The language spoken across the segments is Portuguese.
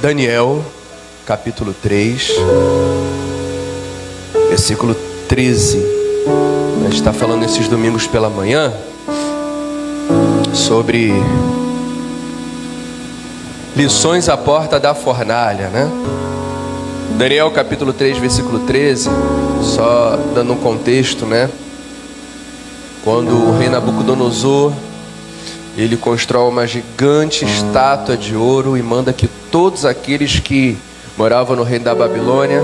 Daniel, capítulo 3, versículo 13. A gente está falando esses domingos pela manhã sobre lições à porta da fornalha, né? Daniel, capítulo 3, versículo 13, só dando um contexto, né? Quando o rei Nabucodonosor, ele constrói uma gigante estátua de ouro e manda que todos aqueles que moravam no reino da Babilônia,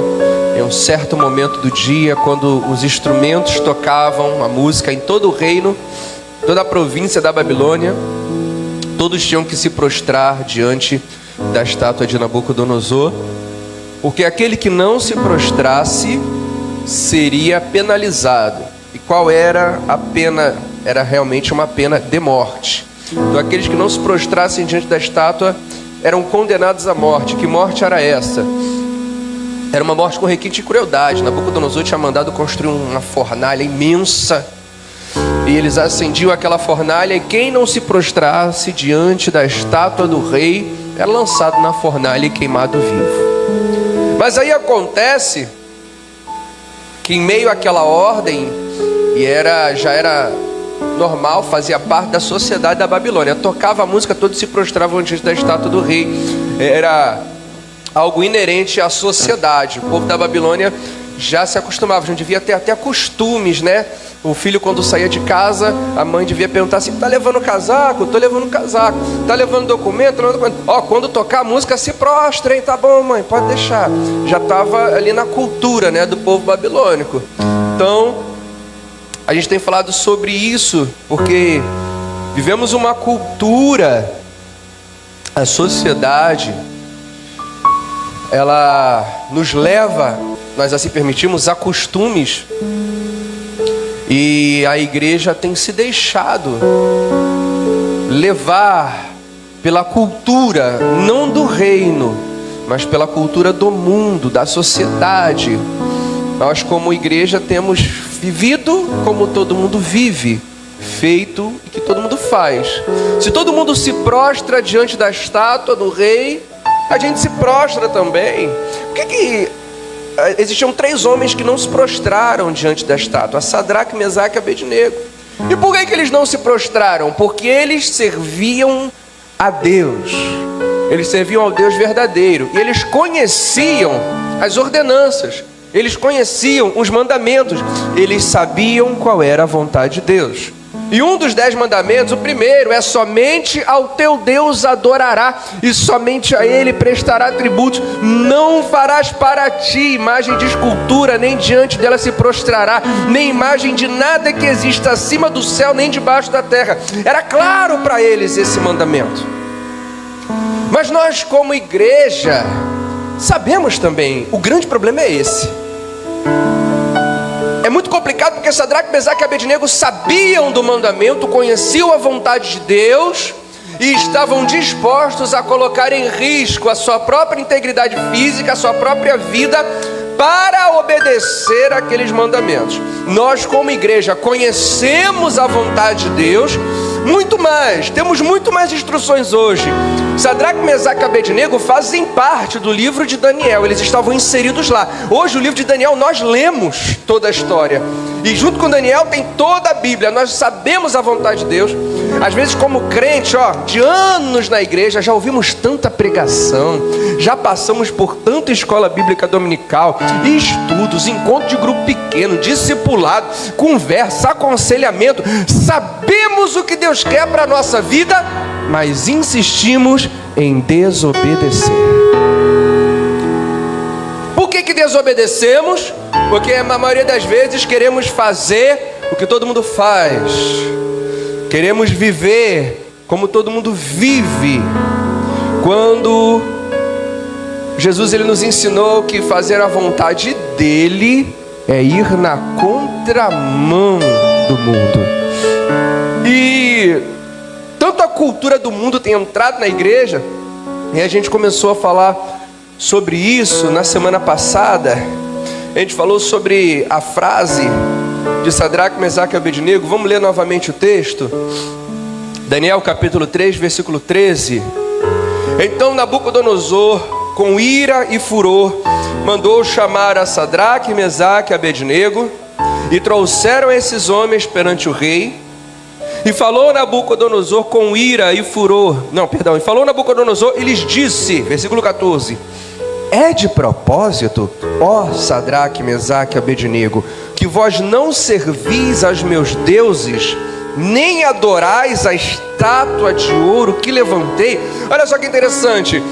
em um certo momento do dia, quando os instrumentos tocavam a música em todo o reino, toda a província da Babilônia, todos tinham que se prostrar diante da estátua de Nabucodonosor, porque aquele que não se prostrasse seria penalizado. E qual era a pena? Era realmente uma pena de morte. Então aqueles que não se prostrassem diante da estátua eram condenados à morte. Que morte era essa? Era uma morte com requinte de crueldade. Nabucodonosor tinha mandado construir uma fornalha imensa, e eles acendiam aquela fornalha, e quem não se prostrasse diante da estátua do rei era lançado na fornalha e queimado vivo. Mas aí acontece que em meio àquela ordem, e já era normal, fazia parte da sociedade da Babilônia, tocava a música, todos se prostravam diante da estátua do rei, era algo inerente à sociedade. O povo da Babilônia já se acostumava, já devia ter até costumes, né? O filho, quando saía de casa, a mãe devia perguntar assim: tá levando casaco? Tô levando casaco. Tá levando documento? Ó, quando tocar a música, se prostra, hein? Tá bom, mãe, pode deixar. Já estava ali na cultura, né, do povo babilônico. Então, a gente tem falado sobre isso, porque vivemos uma cultura, a sociedade, ela nos leva, nós assim permitimos, a costumes, e a igreja tem se deixado levar pela cultura, não do reino, mas pela cultura do mundo, da sociedade. Nós, como igreja, temos vivido como todo mundo vive, feito o que todo mundo faz. Se todo mundo se prostra diante da estátua do rei, a gente se prostra também. Por que existiam 3 homens que não se prostraram diante da estátua? Sadraque, Mesaque e Abednego. E por que eles não se prostraram? Porque eles serviam a Deus. Eles serviam ao Deus verdadeiro. E eles conheciam as ordenanças. Eles conheciam os mandamentos. Eles sabiam qual era a vontade de Deus. E um dos 10 mandamentos, o primeiro, é: somente ao teu Deus adorará, e somente a Ele prestará tributos. Não farás para ti imagem de escultura, nem diante dela se prostrará, nem imagem de nada que exista acima do céu, nem debaixo da terra. Era claro para eles esse mandamento. Mas nós, como igreja, sabemos também, o grande problema é esse. É muito complicado, porque Sadraque, Mesaque e Abednego sabiam do mandamento, conheciam a vontade de Deus e estavam dispostos a colocar em risco a sua própria integridade física, a sua própria vida, para obedecer aqueles mandamentos. Nós, como igreja, conhecemos a vontade de Deus muito mais, temos muito mais instruções hoje. Sadraque, Mesaque e Abednego fazem parte do livro de Daniel, eles estavam inseridos lá. Hoje o livro de Daniel, nós lemos toda a história, e junto com Daniel tem toda a Bíblia. Nós sabemos a vontade de Deus. Às vezes, como crente, de anos na igreja, já ouvimos tanta pregação, já passamos por tanta escola bíblica dominical, estudos, encontro de grupo pequeno, discipulado, conversa, aconselhamento. Sabemos o que Deus quer para a nossa vida, mas insistimos em desobedecer. Por que desobedecemos? Porque a maioria das vezes queremos fazer o que todo mundo faz. Queremos viver como todo mundo vive. Quando Jesus, ele nos ensinou que fazer a vontade dele é ir na contramão do mundo. E tanto a cultura do mundo tem entrado na igreja, e a gente começou a falar sobre isso na semana passada. A gente falou sobre a frase de Sadraque, Mesaque e Abednego. Vamos ler novamente o texto. Daniel capítulo 3, versículo 13. Então Nabucodonosor, com ira e furor, mandou chamar a Sadraque, Mesaque e Abednego, e trouxeram esses homens perante o rei. E falou Nabucodonosor com ira e furor, e falou Nabucodonosor e lhes disse, versículo 14: é de propósito, ó Sadraque, Mesaque e Abednego, que vós não servis aos meus deuses, nem adorais a estátua de ouro que levantei. Olha só que interessante,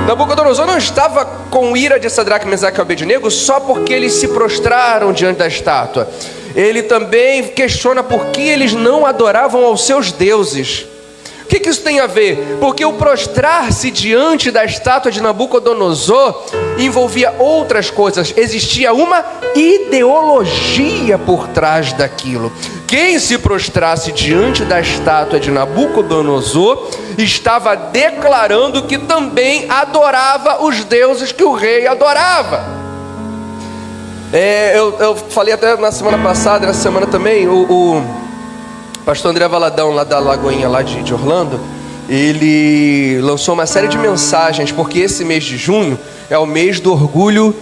Nabucodonosor não estava com ira de Sadraque, Mesaque e Abednego só porque eles se prostraram diante da estátua. Ele também questiona por que eles não adoravam aos seus deuses. O que isso tem a ver? Porque o prostrar-se diante da estátua de Nabucodonosor envolvia outras coisas. Existia uma ideologia por trás daquilo. Quem se prostrasse diante da estátua de Nabucodonosor estava declarando que também adorava os deuses que o rei adorava. Eu falei até na semana passada, na semana também, o pastor André Valadão, lá da Lagoinha, lá de Orlando, ele lançou uma série de mensagens, porque esse mês de junho é o mês do orgulho.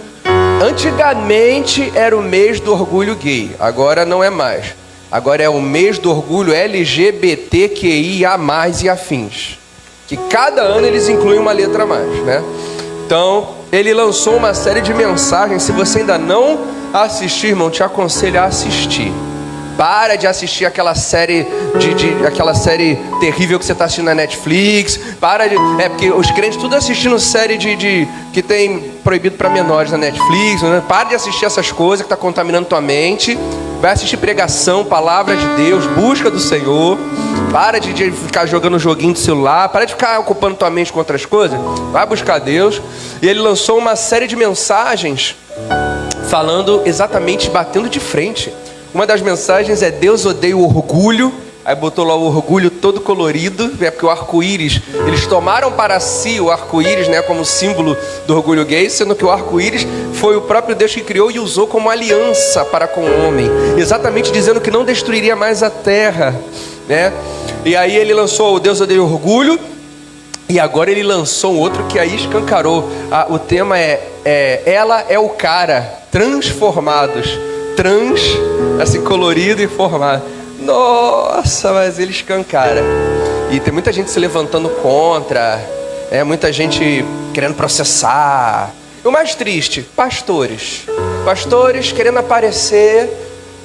Antigamente era o mês do orgulho gay, agora não é mais. Agora é o mês do orgulho LGBTQIA+, e afins, que cada ano eles incluem uma letra a mais, né? Então, ele lançou uma série de mensagens. Se você ainda não assistiu, irmão, te aconselho a assistir. Para de assistir aquela série aquela série terrível que você está assistindo na Netflix. Porque os crentes tudo assistindo série que tem proibido para menores na Netflix, né? Para de assistir essas coisas que está contaminando tua mente. Vai assistir pregação, palavra de Deus, busca do Senhor. Para de ficar jogando joguinho de celular. Para de ficar ocupando tua mente com outras coisas. Vai buscar Deus. E ele lançou uma série de mensagens falando exatamente, batendo de frente. Uma das mensagens é: Deus odeia o orgulho. Aí botou lá o orgulho todo colorido, porque o arco-íris, eles tomaram para si o arco-íris, né, como símbolo do orgulho gay, sendo que o arco-íris foi o próprio Deus que criou e usou como aliança para com o homem, exatamente dizendo que não destruiria mais a terra, né? E aí ele lançou o Deus odeia o orgulho, e agora ele lançou um outro que aí escancarou. O tema ela é o cara, transformados, assim, colorido e formado. Nossa, mas ele escancara. E tem muita gente se levantando contra, muita gente querendo processar. E o mais triste, pastores querendo aparecer,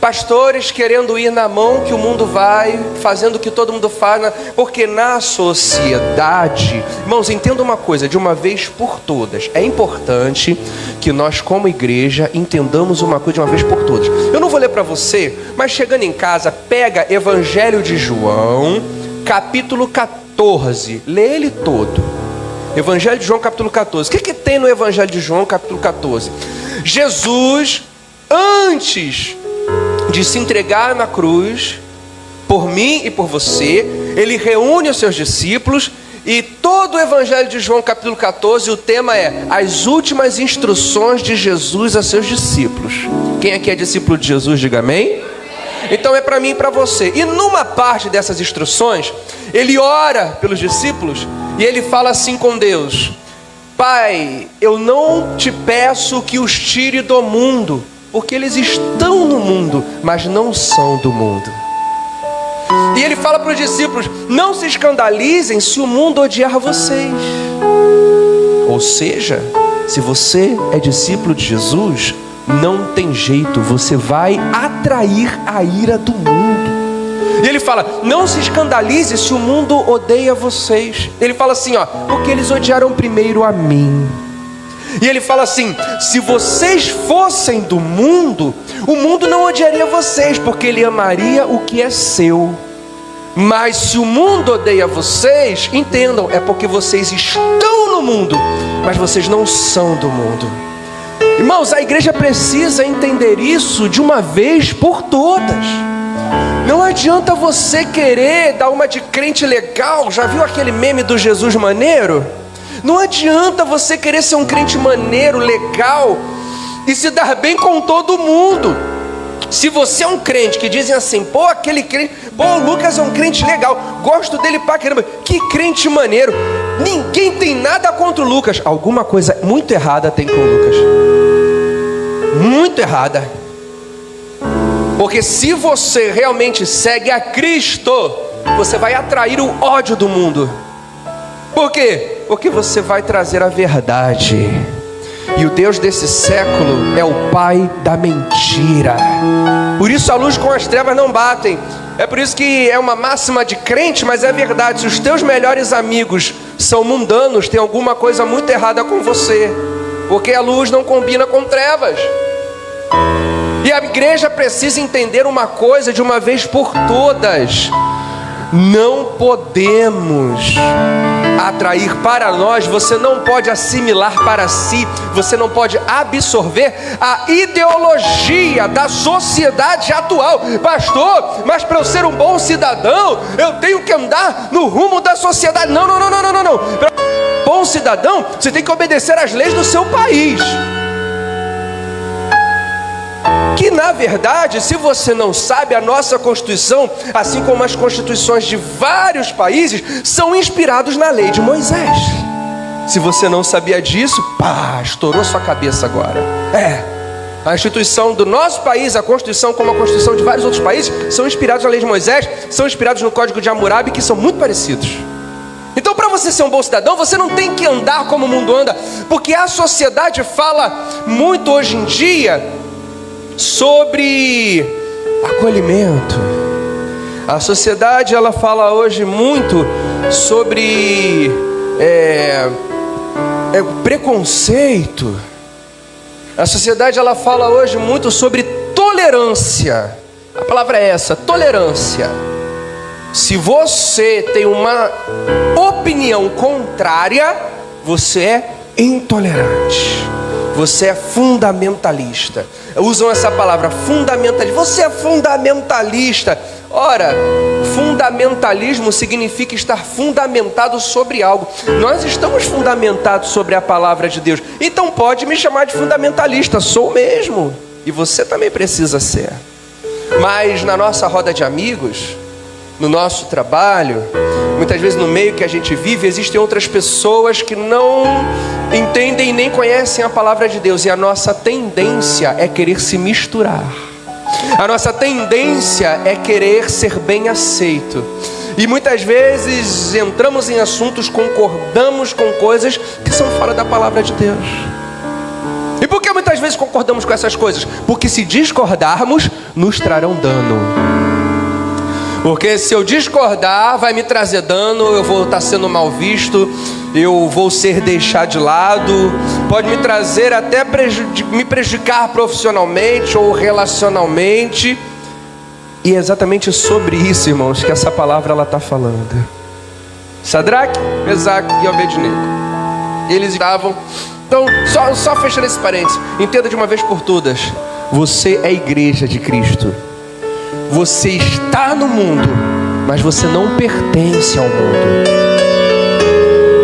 pastores querendo ir na mão que o mundo vai, fazendo o que todo mundo faz, porque na sociedade, irmãos, entenda uma coisa de uma vez por todas. É importante que nós como igreja entendamos uma coisa de uma vez por todas. Eu não vou ler para você, mas chegando em casa, pega Evangelho de João, capítulo 14, lê ele todo. Evangelho de João, capítulo 14. O que tem no Evangelho de João, capítulo 14? Jesus, antes de se entregar na cruz, por mim e por você, ele reúne os seus discípulos, e todo o Evangelho de João, capítulo 14, o tema é as últimas instruções de Jesus a seus discípulos. Quem aqui é discípulo de Jesus, diga amém. Então é para mim e para você. E numa parte dessas instruções, ele ora pelos discípulos, e ele fala assim com Deus: Pai, eu não te peço que os tire do mundo, porque eles estão no mundo, mas não são do mundo. E ele fala para os discípulos: não se escandalizem se o mundo odiar vocês. Ou seja, se você é discípulo de Jesus, não tem jeito, você vai atrair a ira do mundo. E ele fala: não se escandalize se o mundo odeia vocês. Ele fala assim, porque eles odiaram primeiro a mim. E ele fala assim: se vocês fossem do mundo, o mundo não odiaria vocês, porque ele amaria o que é seu. Mas se o mundo odeia vocês, entendam, é porque vocês estão no mundo, mas vocês não são do mundo. Irmãos, a igreja precisa entender isso de uma vez por todas. Não adianta você querer dar uma de crente legal. Já viu aquele meme do Jesus maneiro? Não adianta você querer ser um crente maneiro, legal, e se dar bem com todo mundo. Se você é um crente que dizem assim: aquele crente, o Lucas é um crente legal, gosto dele pra caramba, que crente maneiro. Ninguém tem nada contra o Lucas. Alguma coisa muito errada tem com o Lucas. Muito errada. Porque se você realmente segue a Cristo, você vai atrair o ódio do mundo. Por quê? Porque você vai trazer a verdade. E o Deus desse século é o pai da mentira. Por isso a luz com as trevas não batem. É por isso que é uma máxima de crente, mas é verdade. Se os teus melhores amigos são mundanos, tem alguma coisa muito errada com você. Porque a luz não combina com trevas. E a igreja precisa entender uma coisa de uma vez por todas. Não podemos atrair para nós, você não pode assimilar para si, você não pode absorver a ideologia da sociedade atual. Pastor, mas para eu ser um bom cidadão, eu tenho que andar no rumo da sociedade. Não. Para ser um bom cidadão, você tem que obedecer às leis do seu país. Que na verdade, se você não sabe, a nossa Constituição, assim como as constituições de vários países, são inspirados na lei de Moisés. Se você não sabia disso, estourou sua cabeça agora. A instituição do nosso país, a Constituição, como a Constituição de vários outros países, são inspirados na lei de Moisés, são inspirados no Código de Hammurabi, que são muito parecidos. Então, para você ser um bom cidadão, você não tem que andar como o mundo anda, porque a sociedade fala muito hoje em dia sobre acolhimento. A sociedade, ela fala hoje muito sobre preconceito. A sociedade, ela fala hoje muito sobre tolerância. A palavra é essa, tolerância. Se você tem uma opinião contrária, você é intolerante. Você é fundamentalista. Usam essa palavra, fundamentalista. Você é fundamentalista. Ora, fundamentalismo significa estar fundamentado sobre algo. Nós estamos fundamentados sobre a palavra de Deus. Então pode me chamar de fundamentalista. Sou mesmo. E você também precisa ser. Mas na nossa roda de amigos, no nosso trabalho, muitas vezes no meio que a gente vive, existem outras pessoas que não entendem nem conhecem a palavra de Deus. E a nossa tendência é querer se misturar. A nossa tendência é querer ser bem aceito. E muitas vezes entramos em assuntos, concordamos com coisas que são fora da palavra de Deus. E por que muitas vezes concordamos com essas coisas? Porque se discordarmos, nos trarão dano. Porque se eu discordar, vai me trazer dano, eu vou estar sendo mal visto, eu vou ser deixado de lado, pode me trazer até me prejudicar profissionalmente ou relacionalmente. E é exatamente sobre isso, irmãos, que essa palavra ela está falando. Sadraque, Mesaque e Abednego, eles estavam... Então, só fechando esse parênteses, entenda de uma vez por todas, você é a igreja de Cristo. Você está no mundo, mas você não pertence ao mundo.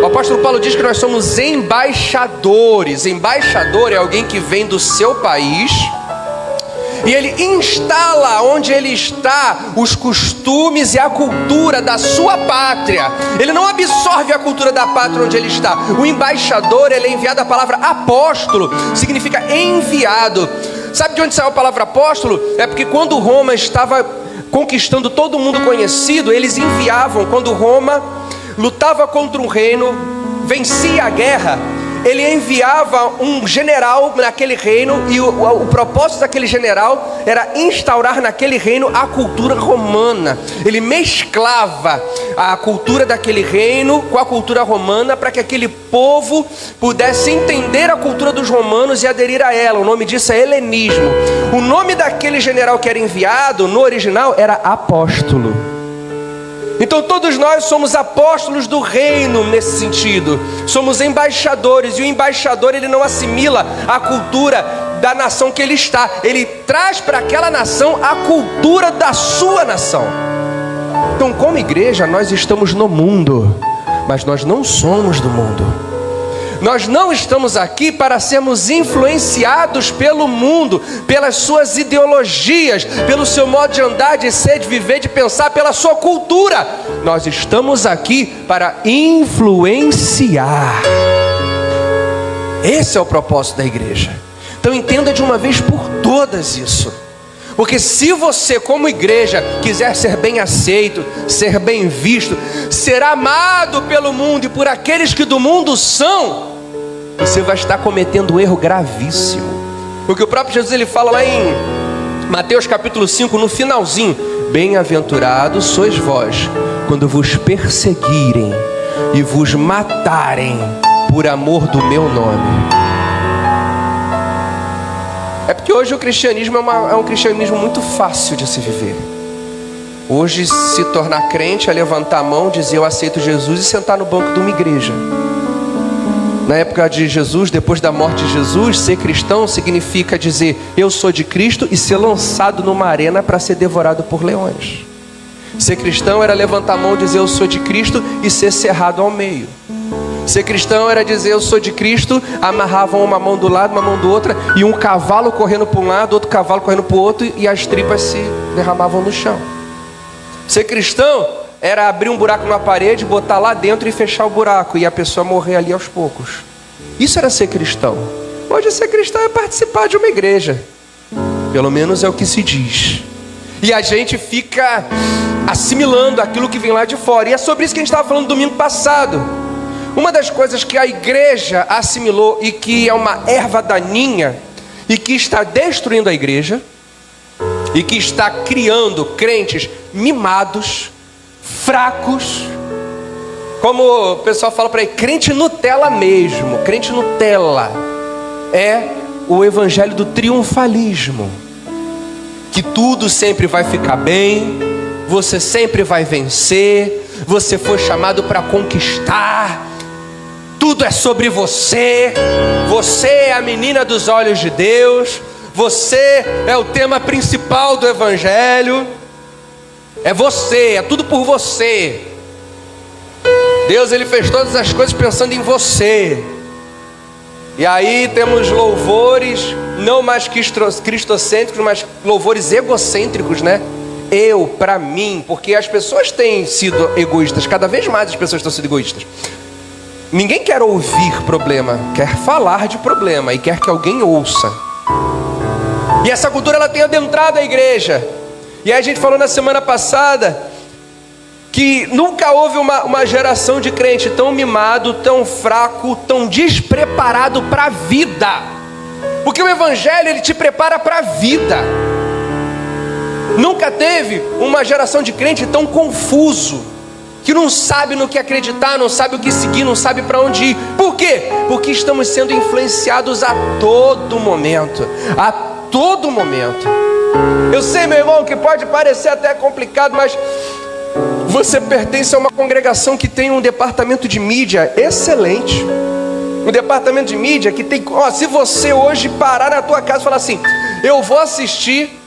O apóstolo Paulo diz que nós somos embaixadores. Embaixador é alguém que vem do seu país e ele instala onde ele está os costumes e a cultura da sua pátria. Ele não absorve a cultura da pátria onde ele está. O embaixador, ele é enviado. A palavra apóstolo significa enviado. Sabe de onde saiu a palavra apóstolo? É porque quando Roma estava conquistando todo mundo conhecido, eles enviavam. Quando Roma lutava contra um reino, vencia a guerra, ele enviava um general naquele reino. E o propósito daquele general era instaurar naquele reino a cultura romana. Ele mesclava a cultura daquele reino com a cultura romana, para que aquele povo pudesse entender a cultura dos romanos e aderir a ela. O nome disso é helenismo. O nome daquele general que era enviado no original era apóstolo. Então todos nós somos apóstolos do reino nesse sentido. Somos embaixadores. E o embaixador, ele não assimila a cultura da nação que ele está. Ele traz para aquela nação a cultura da sua nação. Então, como igreja, nós estamos no mundo, mas nós não somos do mundo. Nós não estamos aqui para sermos influenciados pelo mundo, pelas suas ideologias, pelo seu modo de andar, de ser, de viver, de pensar, pela sua cultura. Nós estamos aqui para influenciar. Esse é o propósito da igreja. Então entenda de uma vez por todas isso. Porque se você, como igreja, quiser ser bem aceito, ser bem visto, ser amado pelo mundo e por aqueles que do mundo são, você vai estar cometendo um erro gravíssimo. Porque o próprio Jesus, ele fala lá em Mateus capítulo 5, no finalzinho: bem-aventurados sois vós, quando vos perseguirem e vos matarem por amor do meu nome. É porque hoje o cristianismo é um cristianismo muito fácil de se viver. Hoje se tornar crente é levantar a mão, dizer eu aceito Jesus e sentar no banco de uma igreja. Na época de Jesus, depois da morte de Jesus, ser cristão significa dizer eu sou de Cristo e ser lançado numa arena para ser devorado por leões. Ser cristão era levantar a mão e dizer eu sou de Cristo e ser cerrado ao meio. Ser cristão era dizer eu sou de Cristo, amarravam uma mão do lado, uma mão do outro, e um cavalo correndo para um lado, outro cavalo correndo para o outro, e as tripas se derramavam no chão. Ser cristão era abrir um buraco na parede, botar lá dentro e fechar o buraco, e a pessoa morrer ali aos poucos. Isso era ser cristão. Hoje ser cristão é participar de uma igreja. Pelo menos é o que se diz. E a gente fica assimilando aquilo que vem lá de fora. E é sobre isso que a gente estava falando domingo passado. Uma das coisas que a igreja assimilou e que é uma erva daninha e que está destruindo a igreja e que está criando crentes mimados, fracos, como o pessoal fala por aí, crente Nutella mesmo, crente Nutella, é o evangelho do triunfalismo, que tudo sempre vai ficar bem, você sempre vai vencer, você foi chamado para conquistar, tudo é sobre você, você é a menina dos olhos de Deus, você é o tema principal do evangelho, é você, é tudo por você. Deus, ele fez todas as coisas pensando em você. E aí temos louvores não mais cristocêntricos, mas louvores egocêntricos, né? Eu, para mim, porque as pessoas têm sido egoístas, cada vez mais as pessoas estão sendo egoístas. Ninguém quer ouvir problema, quer falar de problema e quer que alguém ouça. E essa cultura ela tem adentrado a igreja. E aí a gente falou na semana passada que nunca houve uma geração de crente tão mimado, tão fraco, tão despreparado para a vida. Porque o evangelho ele te prepara para a vida. Nunca teve uma geração de crente tão confuso, que não sabe no que acreditar, não sabe o que seguir, não sabe para onde ir. Por quê? Porque estamos sendo influenciados a todo momento. A todo momento. Eu sei, meu irmão, que pode parecer até complicado, mas você pertence a uma congregação que tem um departamento de mídia excelente. Um departamento de mídia que tem... se você hoje parar na tua casa e falar assim, eu vou assistir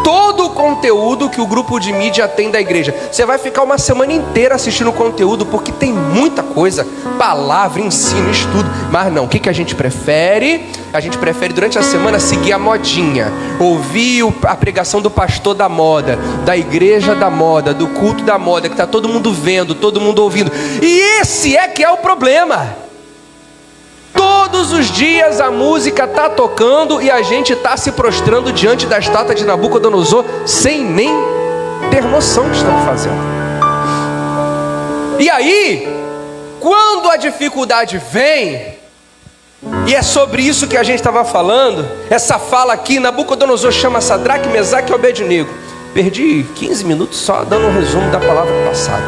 todo o conteúdo que o grupo de mídia tem da igreja, você vai ficar uma semana inteira assistindo o conteúdo, porque tem muita coisa, palavra, ensino, estudo. Mas não, o que a gente prefere? A gente prefere durante a semana seguir a modinha, ouvir a pregação do pastor da moda, da igreja da moda, do culto da moda, que está todo mundo vendo, todo mundo ouvindo. E esse é que é o problema. Todos os dias a música está tocando e a gente está se prostrando diante da estátua de Nabucodonosor sem nem ter noção do que estamos fazendo. E aí, quando a dificuldade vem, e é sobre isso que a gente estava falando, essa fala aqui, Nabucodonosor chama Sadraque, Mesaque e Abednego. Perdi 15 minutos só dando um resumo da palavra passada.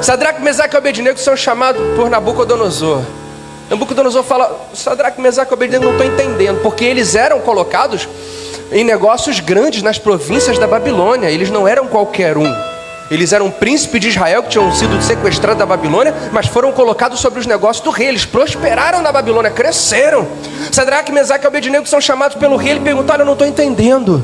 Sadraque, Mesaque e Abednego são chamados por Nabucodonosor. Nabucodonosor fala, Sadraque, Mesaque e Abednego, não estou entendendo, porque eles eram colocados em negócios grandes nas províncias da Babilônia. Eles não eram qualquer um. Eles eram príncipes de Israel que tinham sido sequestrados da Babilônia, mas foram colocados sobre os negócios do rei. Eles prosperaram na Babilônia, cresceram. Sadraque, Mesaque e Abednego são chamados pelo rei. Ele pergunta, olha, eu não estou entendendo.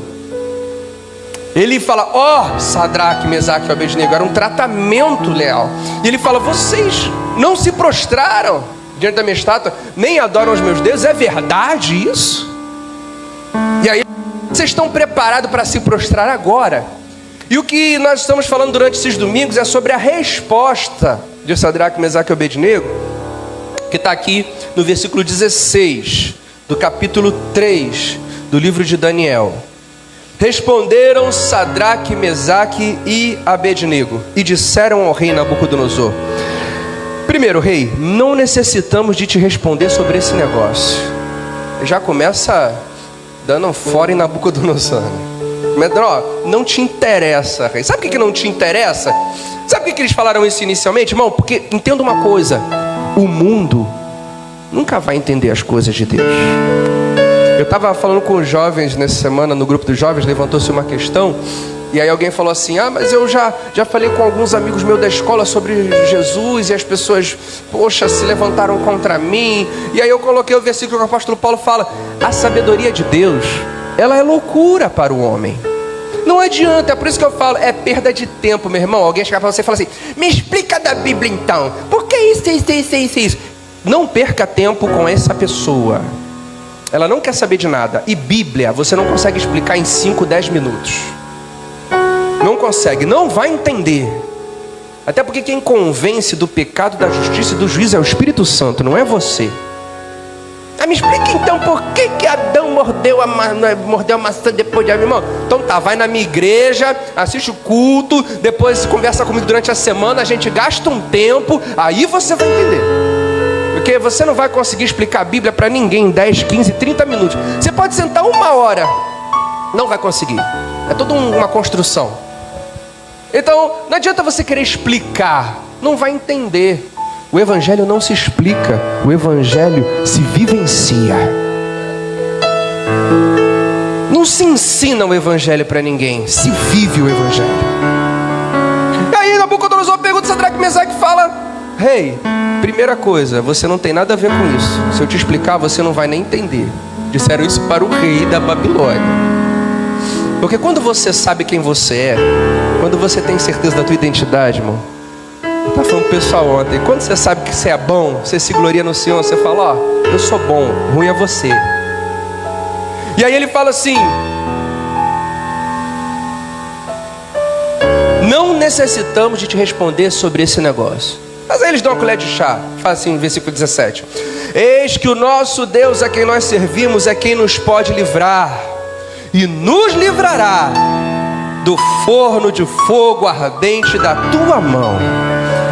Ele fala, Sadraque, Mesaque e Abednego, era um tratamento leal. E ele fala, vocês não se prostraram diante da minha estátua, nem adoram os meus deuses. É verdade isso? E aí, vocês estão preparados para se prostrar agora? E o que nós estamos falando durante esses domingos é sobre a resposta de Sadraque, Mesaque e Abednego, que está aqui no versículo 16 do capítulo 3 do livro de Daniel. Responderam Sadraque, Mesaque e Abednego e disseram ao rei Nabucodonosor: primeiro, rei, não necessitamos de te responder sobre esse negócio. Já começa dando fora em Nabucodonosor. Mas, não te interessa, rei. Sabe o que não te interessa? Sabe por que eles falaram isso inicialmente, irmão? Porque, entenda uma coisa, o mundo nunca vai entender as coisas de Deus. Eu estava falando com os jovens nessa semana, no grupo dos jovens, levantou-se uma questão, e aí alguém falou assim: mas eu já falei com alguns amigos meus da escola sobre Jesus, e as pessoas, poxa, se levantaram contra mim. E aí eu coloquei o versículo que o apóstolo Paulo fala: a sabedoria de Deus, ela é loucura para o homem. Não adianta, é por isso que eu falo, é perda de tempo, meu irmão. Alguém chegar para você e falar assim: me explica da Bíblia então, por que isso? Não perca tempo com essa pessoa. Ela não quer saber de nada. E Bíblia, você não consegue explicar em 5, 10 minutos. Não consegue, não vai entender. Até porque quem convence do pecado, da justiça e do juízo é o Espírito Santo, não é você. Me explica então por que Adão mordeu a maçã depois de Adão, irmão. Então tá, vai na minha igreja, assiste o culto, depois conversa comigo durante a semana, a gente gasta um tempo, aí você vai entender. Porque você não vai conseguir explicar a Bíblia para ninguém em 10, 15, 30 minutos. Você pode sentar 1 hora, não vai conseguir. É toda uma construção. Então, não adianta você querer explicar, não vai entender. O Evangelho não se explica, o Evangelho se vivencia. Não se ensina o Evangelho para ninguém, se vive o Evangelho. E aí Nabucodonosor pergunta a Sadraque, Mesaque e fala: rei, primeira coisa, você não tem nada a ver com isso. Se eu te explicar, você não vai nem entender. Disseram isso para o rei da Babilônia. Porque quando você sabe quem você é, quando você tem certeza da tua identidade, irmão, eu estava falando pro pessoal ontem, quando você sabe que você é bom, você se gloria no Senhor, você fala: eu sou bom, ruim é você. E aí ele fala assim: não necessitamos de te responder sobre esse negócio. Mas aí eles dão uma colher de chá. Fala assim, versículo 17: eis que o nosso Deus, a quem nós servimos, é quem nos pode livrar, e nos livrará do forno de fogo ardente da tua mão.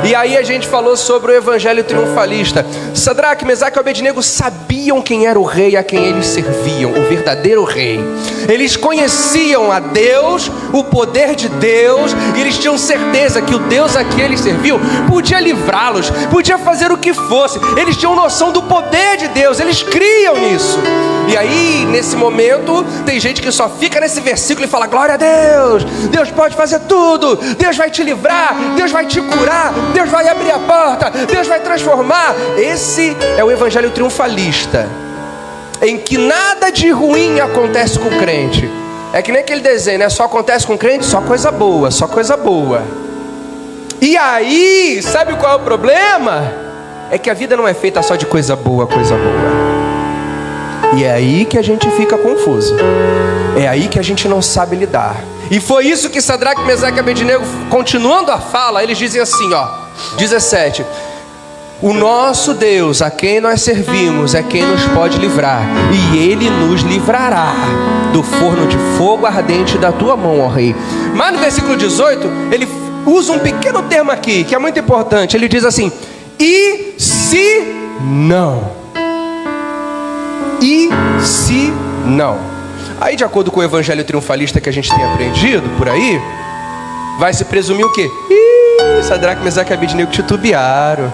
E aí a gente falou sobre o evangelho triunfalista. Sadraque, Mesaque e Abednego sabiam quem era o rei a quem eles serviam, o verdadeiro rei. Eles conheciam a Deus, o poder de Deus, e eles tinham certeza que o Deus a quem eles serviam podia livrá-los, podia fazer o que fosse. Eles tinham noção do poder de Deus, eles criam nisso. E aí, nesse momento, tem gente que só fica nesse versículo e fala: glória a Deus, Deus pode fazer tudo, Deus vai te livrar, Deus vai te curar, Deus vai abrir a porta, Deus vai transformar. Esse é o evangelho triunfalista, em que nada de ruim acontece com o crente. É que nem aquele desenho, né? Só acontece com o crente, só coisa boa, só coisa boa. E aí, sabe qual é o problema? É que a vida não é feita só de coisa boa, coisa boa. E é aí que a gente fica confuso. É aí que a gente não sabe lidar. E foi isso que Sadraque, Mesaque e Abednego, continuando a fala, eles dizem assim, ó, 17: o nosso Deus, a quem nós servimos, é quem nos pode livrar, e Ele nos livrará do forno de fogo ardente da tua mão, ó rei. Mas no versículo 18, ele usa um pequeno termo aqui, que é muito importante. Ele diz assim: e se não? E se não? Aí, de acordo com o evangelho triunfalista que a gente tem aprendido por aí, vai se presumir o quê? Sadraque, Mesaque e Abednego titubearam.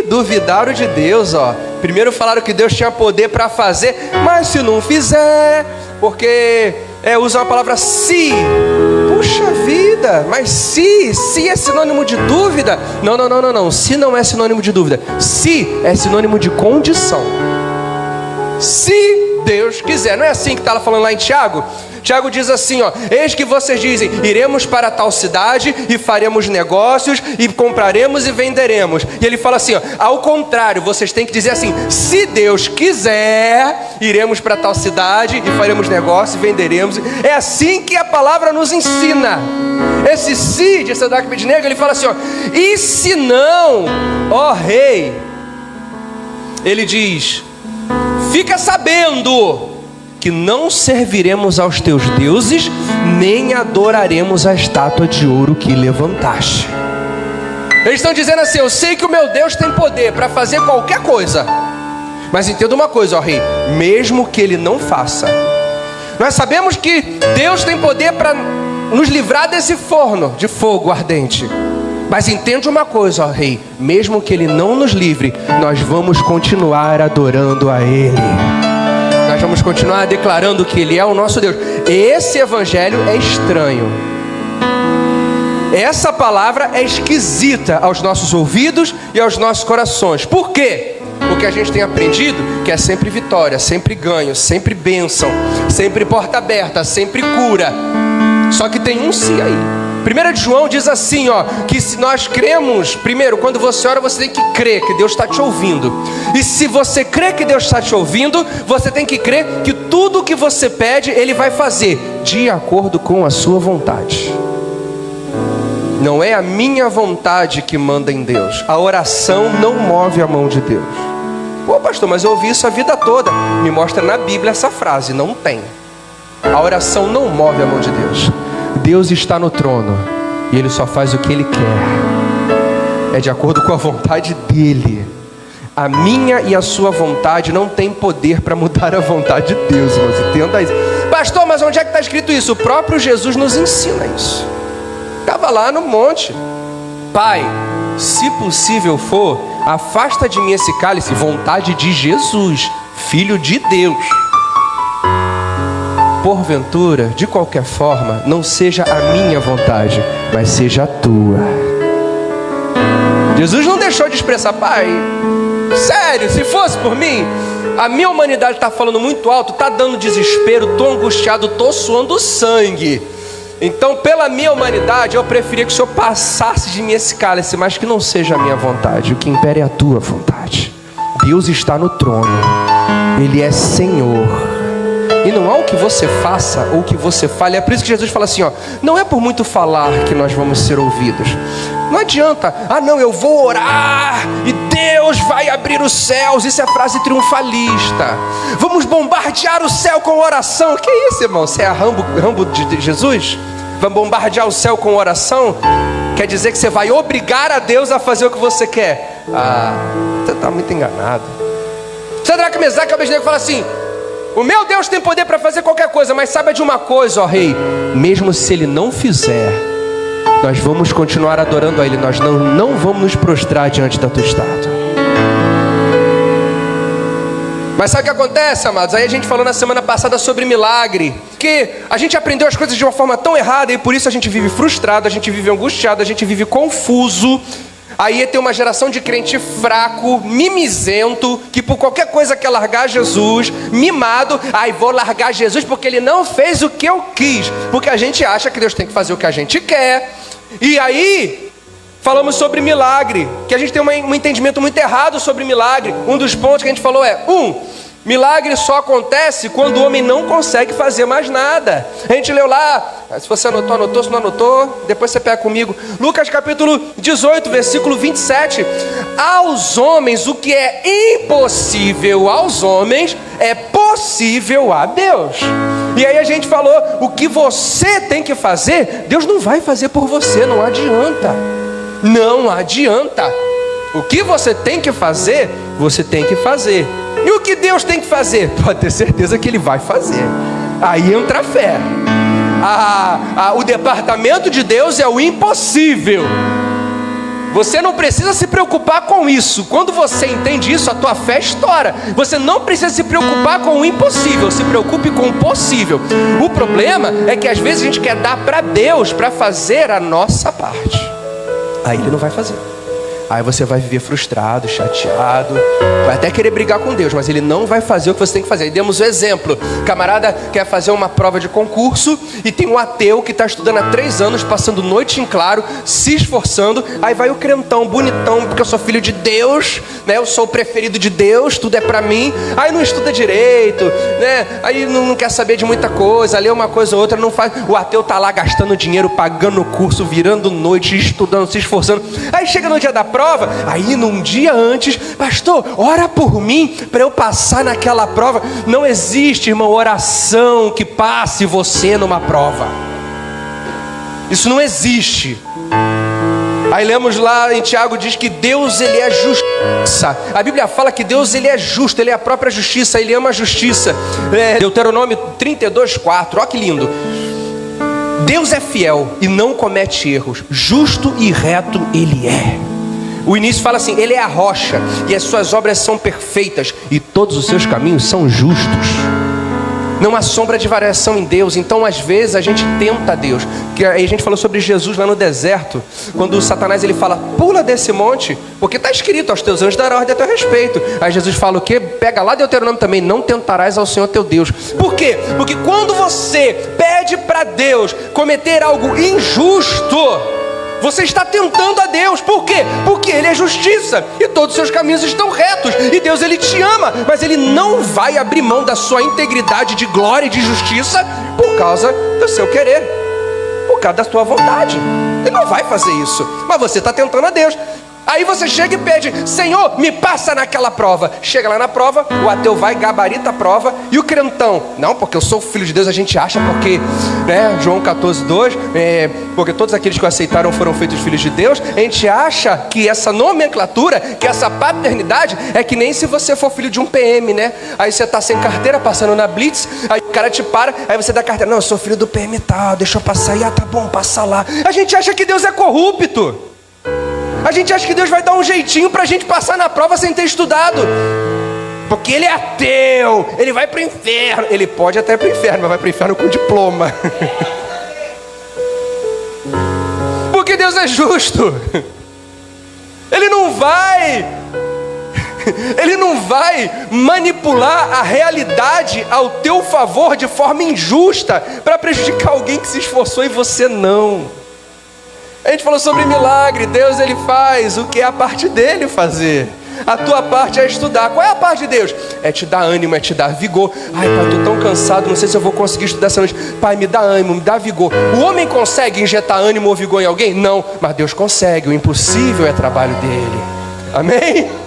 Duvidaram de Deus, ó. Primeiro falaram que Deus tinha poder para fazer, mas se não fizer, porque usam a palavra se. Puxa vida, mas se é sinônimo de dúvida? Não. Se não é sinônimo de dúvida. Se é sinônimo de condição. Se Deus quiser. Não é assim que está falando lá em Tiago? Tiago diz assim, ó: eis que vocês dizem, iremos para tal cidade e faremos negócios e compraremos e venderemos. E ele fala assim, ó: ao contrário, vocês têm que dizer assim: se Deus quiser, iremos para tal cidade e faremos negócios e venderemos. É assim que a palavra nos ensina. Esse se de Sadraque, Mesaque e Abednego, ele fala assim, ó: e se não, ó rei, ele diz: fica sabendo que não serviremos aos teus deuses, nem adoraremos a estátua de ouro que levantaste. Eles estão dizendo assim: eu sei que o meu Deus tem poder para fazer qualquer coisa, mas entenda uma coisa, ó rei, mesmo que ele não faça, nós sabemos que Deus tem poder para nos livrar desse forno de fogo ardente. Mas entende uma coisa, ó rei, mesmo que ele não nos livre, nós vamos continuar adorando a ele. Nós vamos continuar declarando que ele é o nosso Deus. Esse evangelho é estranho. Essa palavra é esquisita aos nossos ouvidos e aos nossos corações. Por quê? Porque a gente tem aprendido que é sempre vitória, sempre ganho, sempre bênção, sempre porta aberta, sempre cura. Só que tem um si aí. 1 João diz assim, ó, que se nós cremos, primeiro, quando você ora, você tem que crer que Deus está te ouvindo. E se você crê que Deus está te ouvindo, você tem que crer que tudo que você pede, Ele vai fazer de acordo com a sua vontade. Não é a minha vontade que manda em Deus. A oração não move a mão de Deus. Pô, pastor, mas eu ouvi isso a vida toda. Me mostra na Bíblia essa frase. Não tem. A oração não move a mão de Deus. Deus está no trono e Ele só faz o que Ele quer. É de acordo com a vontade dEle. A minha e a sua vontade não tem poder para mudar a vontade de Deus. Você entenda isso. Pastor, mas onde é que está escrito isso? O próprio Jesus nos ensina isso. Estava lá no monte. Pai, se possível for, afasta de mim esse cálice. Vontade de Jesus, Filho de Deus. Porventura, de qualquer forma, não seja a minha vontade, mas seja a tua. Jesus não deixou de expressar: pai, sério, se fosse por mim, a minha humanidade está falando muito alto, está dando desespero, estou angustiado, estou suando sangue. Então, pela minha humanidade, eu preferia que o Senhor passasse de mim esse cálice, mas que não seja a minha vontade, o que impera é a tua vontade. Deus está no trono, Ele é Senhor. E não há o que você faça ou o que você fale. É por isso que Jesus fala assim, ó: não é por muito falar que nós vamos ser ouvidos. Não adianta, não, eu vou orar e Deus vai abrir os céus. Isso é frase triunfalista. Vamos bombardear o céu com oração. Que isso, irmão? Você é a Rambo de Jesus? Vai bombardear o céu com oração? Quer dizer que você vai obrigar a Deus a fazer o que você quer? Você está muito enganado. Sadraque, Mesaque e Abednego fala assim: o meu Deus tem poder para fazer qualquer coisa, mas saiba de uma coisa, ó rei, mesmo se Ele não fizer, nós vamos continuar adorando a Ele. Nós não vamos nos prostrar diante da tua estátua. Mas sabe o que acontece, amados? Aí a gente falou na semana passada sobre milagre, que a gente aprendeu as coisas de uma forma tão errada, e por isso a gente vive frustrado, a gente vive angustiado, a gente vive confuso. Aí tem uma geração de crente fraco, mimizento, que por qualquer coisa quer largar Jesus, mimado. Vou largar Jesus porque Ele não fez o que eu quis. Porque a gente acha que Deus tem que fazer o que a gente quer. E aí, falamos sobre milagre, que a gente tem um entendimento muito errado sobre milagre. Um dos pontos que a gente falou é: milagre só acontece quando o homem não consegue fazer mais nada. A gente leu lá, se você anotou, se não anotou, depois você pega comigo. Lucas capítulo 18, versículo 27. Aos homens o que é impossível aos homens é possível a Deus. E aí a gente falou, o que você tem que fazer, Deus não vai fazer por você, não adianta. Não adianta. O que você tem que fazer, você tem que fazer. E o que Deus tem que fazer? Pode ter certeza que Ele vai fazer. Aí entra a fé. O departamento de Deus é o impossível. Você não precisa se preocupar com isso. Quando você entende isso, a tua fé estoura. Você não precisa se preocupar com o impossível. Se preocupe com o possível. O problema é que às vezes a gente quer dar para Deus para fazer a nossa parte. Aí Ele não vai fazer. Aí você vai viver frustrado, chateado, vai até querer brigar com Deus, mas Ele não vai fazer o que você tem que fazer. Aí demos o exemplo, camarada quer fazer uma prova de concurso e tem um ateu que está estudando há 3 anos, passando noite em claro, se esforçando. Aí vai o crentão, bonitão, porque eu sou filho de Deus, né? Eu sou o preferido de Deus, tudo é pra mim. Aí não estuda direito, né? Aí não quer saber de muita coisa, lê uma coisa ou outra, não faz. O ateu tá lá gastando dinheiro, pagando o curso, virando noite, estudando, se esforçando. Aí chega no dia da prova, aí num dia antes, pastor, ora por mim para eu passar naquela prova. Não existe, irmão, oração que passe você numa prova. Isso não existe. Aí lemos lá em Tiago, diz que Deus, Ele é justiça. A Bíblia fala que Deus, Ele é justo, Ele é a própria justiça, Ele ama a justiça. Deuteronômio 32:4, olha que lindo. Deus é fiel e não comete erros, justo e reto Ele é. O início fala assim, Ele é a rocha e as suas obras são perfeitas e todos os seus caminhos são justos. Não há sombra de variação em Deus. Então às vezes a gente tenta Deus. Que aí a gente falou sobre Jesus lá no deserto, quando o Satanás ele fala, pula desse monte, porque está escrito, aos teus anjos dará ordem a teu respeito. Aí Jesus fala o quê? Pega lá Deuteronômio também, não tentarás ao Senhor teu Deus. Por quê? Porque quando você pede para Deus cometer algo injusto, você está tentando a Deus. Por quê? Porque Ele é justiça e todos os seus caminhos estão retos. E Deus, Ele te ama, mas Ele não vai abrir mão da sua integridade de glória e de justiça por causa do seu querer, por causa da sua vontade. Ele não vai fazer isso, mas você está tentando a Deus. Aí você chega e pede, Senhor, me passa naquela prova. Chega lá na prova, o ateu vai, gabarita a prova. E o crentão, não, porque eu sou filho de Deus, a gente acha porque, né, João 14:2, porque todos aqueles que o aceitaram foram feitos filhos de Deus. A gente acha que essa nomenclatura, que essa paternidade, é que nem se você for filho de um PM, né? Aí você tá sem carteira, passando na blitz, aí o cara te para, aí você dá carteira, não, eu sou filho do PM tal, deixa eu passar aí, tá bom, passa lá. A gente acha que Deus é corrupto. A gente acha que Deus vai dar um jeitinho pra gente passar na prova sem ter estudado. Porque Ele é ateu, Ele vai pro inferno. Ele pode até ir pro inferno, mas vai pro inferno com diploma. Porque Deus é justo. Ele não vai manipular a realidade ao teu favor de forma injusta para prejudicar alguém que se esforçou e você não. A gente falou sobre milagre. Deus, Ele faz o que é a parte dele fazer. A tua parte é estudar. Qual é a parte de Deus? É te dar ânimo, é te dar vigor. Ai, pai, estou tão cansado, não sei se eu vou conseguir estudar essa noite. Pai, me dá ânimo, me dá vigor. O homem consegue injetar ânimo ou vigor em alguém? Não, mas Deus consegue. O impossível é trabalho dele. Amém?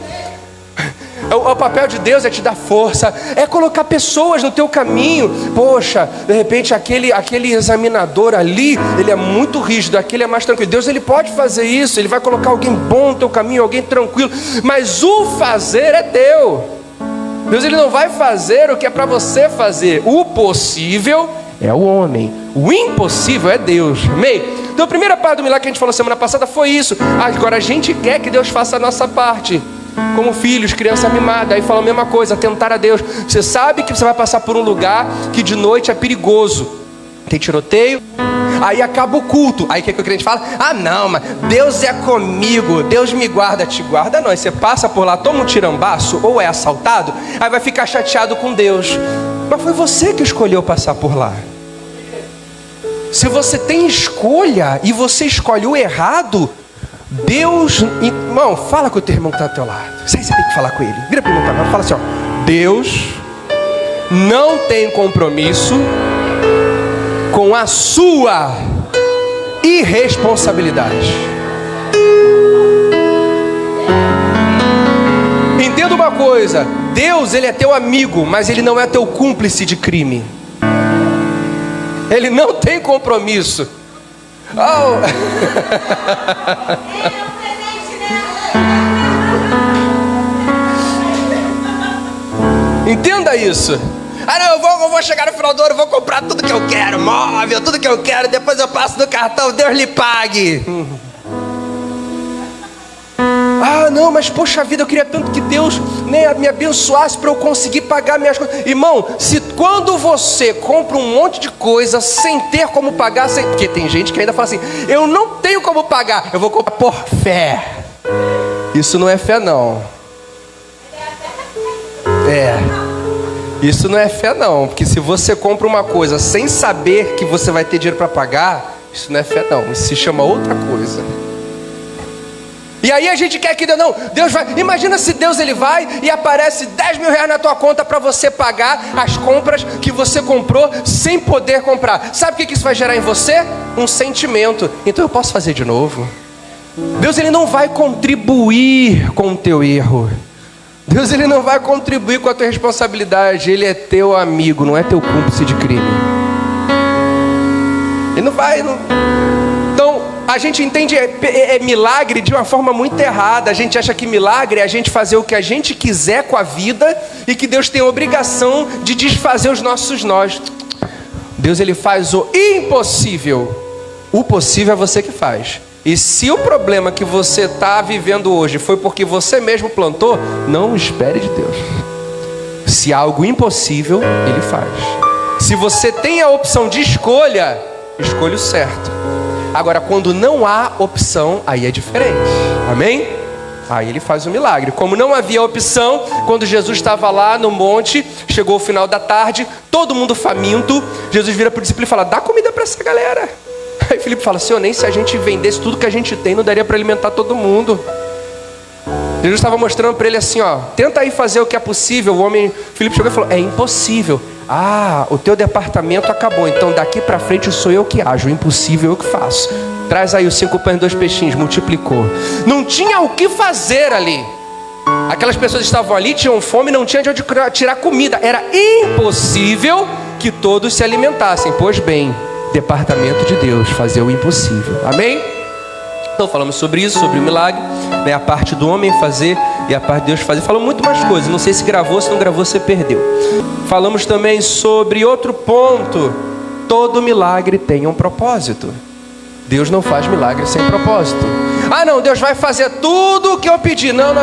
O papel de Deus é te dar força, é colocar pessoas no teu caminho. Poxa, de repente aquele examinador ali, ele é muito rígido, aquele é mais tranquilo. Deus, Ele pode fazer isso, Ele vai colocar alguém bom no teu caminho, alguém tranquilo. Mas o fazer é teu. Deus, Ele não vai fazer o que é para você fazer. O possível é o homem, o impossível é Deus. Amém? Então a primeira parte do milagre que a gente falou semana passada foi isso. Agora a gente quer que Deus faça a nossa parte. Como filhos, criança mimada. Aí fala a mesma coisa, tentar a Deus. Você sabe que você vai passar por um lugar que de noite é perigoso, tem tiroteio. Aí acaba o culto. Aí o que o crente fala? Ah não, mas Deus é comigo, Deus me guarda. Te guarda não, aí você passa por lá, toma um tirambaço ou é assaltado, aí vai ficar chateado com Deus. Mas foi você que escolheu passar por lá. Se você tem escolha e você escolhe o errado, Deus, irmão, fala com o teu irmão que está ao teu lado. Isso aí você tem que falar com ele. Vira para o irmão, fala assim, ó. Deus não tem compromisso com a sua irresponsabilidade. Entenda uma coisa, Deus, Ele é teu amigo, mas Ele não é teu cúmplice de crime. Ele não tem compromisso. Oh. Entenda isso. Ah não, eu vou chegar no final do ano, vou comprar tudo que eu quero, móvel, tudo que eu quero, depois eu passo no cartão, Deus lhe pague. Ah não, mas poxa vida, eu queria tanto que Deus, né, me abençoasse para eu conseguir pagar minhas coisas. Irmão, se quando você compra um monte de coisa sem ter como pagar, porque tem gente que ainda fala assim, eu não tenho como pagar, eu vou comprar por fé. Isso não é fé, não. Isso não é fé, não. Porque se você compra uma coisa sem saber que você vai ter dinheiro para pagar, isso não é fé, não. Isso se chama outra coisa. E aí a gente quer que Deus vai. Imagina se Deus ele vai e aparece 10 mil reais na tua conta para você pagar as compras que você comprou sem poder comprar. Sabe o que isso vai gerar em você? Um sentimento. Então eu posso fazer de novo. Deus ele não vai contribuir com o teu erro. Deus ele não vai contribuir com a tua responsabilidade. Ele é teu amigo, não é teu cúmplice de crime. Ele não vai. Então a gente entende milagre de uma forma muito errada. A gente acha que milagre é a gente fazer o que a gente quiser com a vida e que Deus tem a obrigação de desfazer os nossos nós. Deus ele faz o impossível. O possível é você que faz. E se o problema que você está vivendo hoje foi porque você mesmo plantou, não espere de Deus. Se há algo impossível, Ele faz. Se você tem a opção de escolha, escolha o certo. Agora, quando não há opção, aí é diferente. Amém? Aí Ele faz o milagre. Como não havia opção, quando Jesus estava lá no monte, chegou o final da tarde, todo mundo faminto, Jesus vira para o discípulo e fala: dá comida para essa galera. Aí Filipe fala: Senhor, nem se a gente vendesse tudo que a gente tem, não daria para alimentar todo mundo. Jesus estava mostrando para ele assim, ó: tenta aí fazer o que é possível. O homem, Filipe chegou e falou: é impossível. Ah, o teu departamento acabou, então daqui para frente sou eu que ajo, o impossível eu que faço. Traz aí os 5 pães e 2 peixinhos, multiplicou. Não tinha o que fazer ali. Aquelas pessoas estavam ali, tinham fome, não tinha de onde tirar comida. Era impossível que todos se alimentassem. Pois bem, departamento de Deus, fazer o impossível. Amém? Então falamos sobre isso, sobre o milagre, né? A parte do homem fazer e a parte de Deus fazer. Falamos muito mais coisas, não sei se gravou, se não gravou você perdeu. Falamos também sobre outro ponto: todo milagre tem um propósito. Deus não faz milagre sem propósito. Ah não, Deus vai fazer tudo o que eu pedi. Não.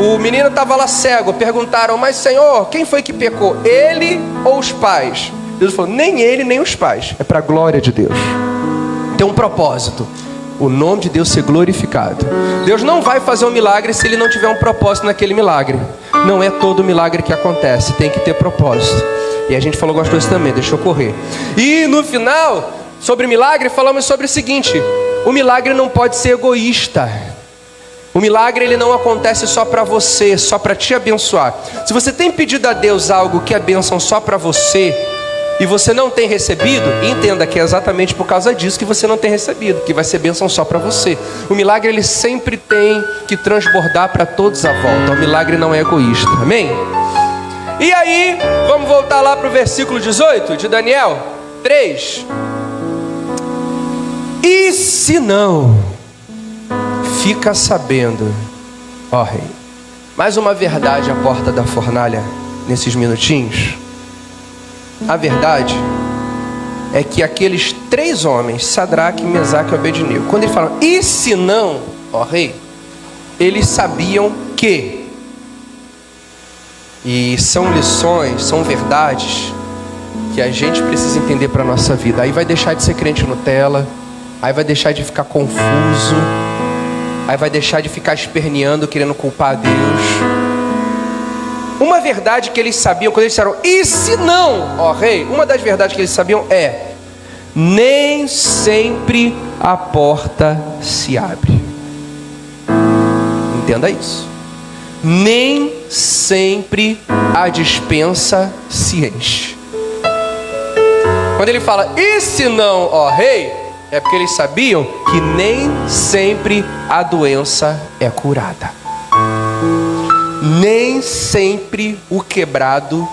O menino estava lá cego, perguntaram: mas Senhor, quem foi que pecou? Ele ou os pais? Deus falou: nem ele, nem os pais. É para a glória de Deus. Tem um propósito. O nome de Deus ser glorificado. Deus não vai fazer um milagre se Ele não tiver um propósito naquele milagre. Não é todo milagre que acontece. Tem que ter propósito. E a gente falou algumas coisas também. Deixa eu correr. E no final, sobre milagre, falamos sobre o seguinte: o milagre não pode ser egoísta. O milagre ele não acontece só para você, só para te abençoar. Se você tem pedido a Deus algo que é bênção só para você e você não tem recebido, entenda que é exatamente por causa disso que você não tem recebido, que vai ser bênção só para você. O milagre ele sempre tem que transbordar para todos à volta. O milagre não é egoísta. Amém? E aí, vamos voltar lá para o versículo 18 de Daniel 3. E se não, fica sabendo, ó rei. Mais uma verdade à porta da fornalha nesses minutinhos. A verdade é que aqueles 3 homens, Sadraque, Mesaque e Abednego, quando eles falam, e se não, ó rei, eles sabiam que, e são lições, são verdades que a gente precisa entender para a nossa vida. Aí vai deixar de ser crente Nutella, aí vai deixar de ficar confuso, aí vai deixar de ficar esperneando, querendo culpar a Deus. Uma verdade que eles sabiam, quando eles disseram, e se não, ó rei, uma das verdades que eles sabiam é: nem sempre a porta se abre. Entenda isso. Nem sempre a despensa se enche. Quando ele fala, e se não, ó rei, é porque eles sabiam que nem sempre a doença é curada. Nem sempre o quebrado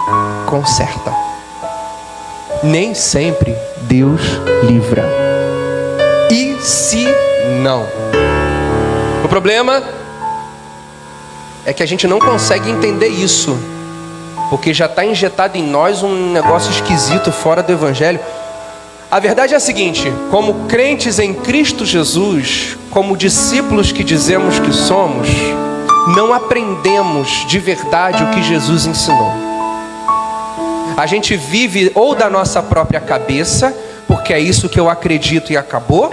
conserta. Nem sempre Deus livra. E se não? O problema é que a gente não consegue entender isso, porque já está injetado em nós um negócio esquisito fora do Evangelho. A verdade é a seguinte: como crentes em Cristo Jesus, como discípulos que dizemos que somos, não aprendemos de verdade o que Jesus ensinou. A gente vive ou da nossa própria cabeça, porque é isso que eu acredito e acabou,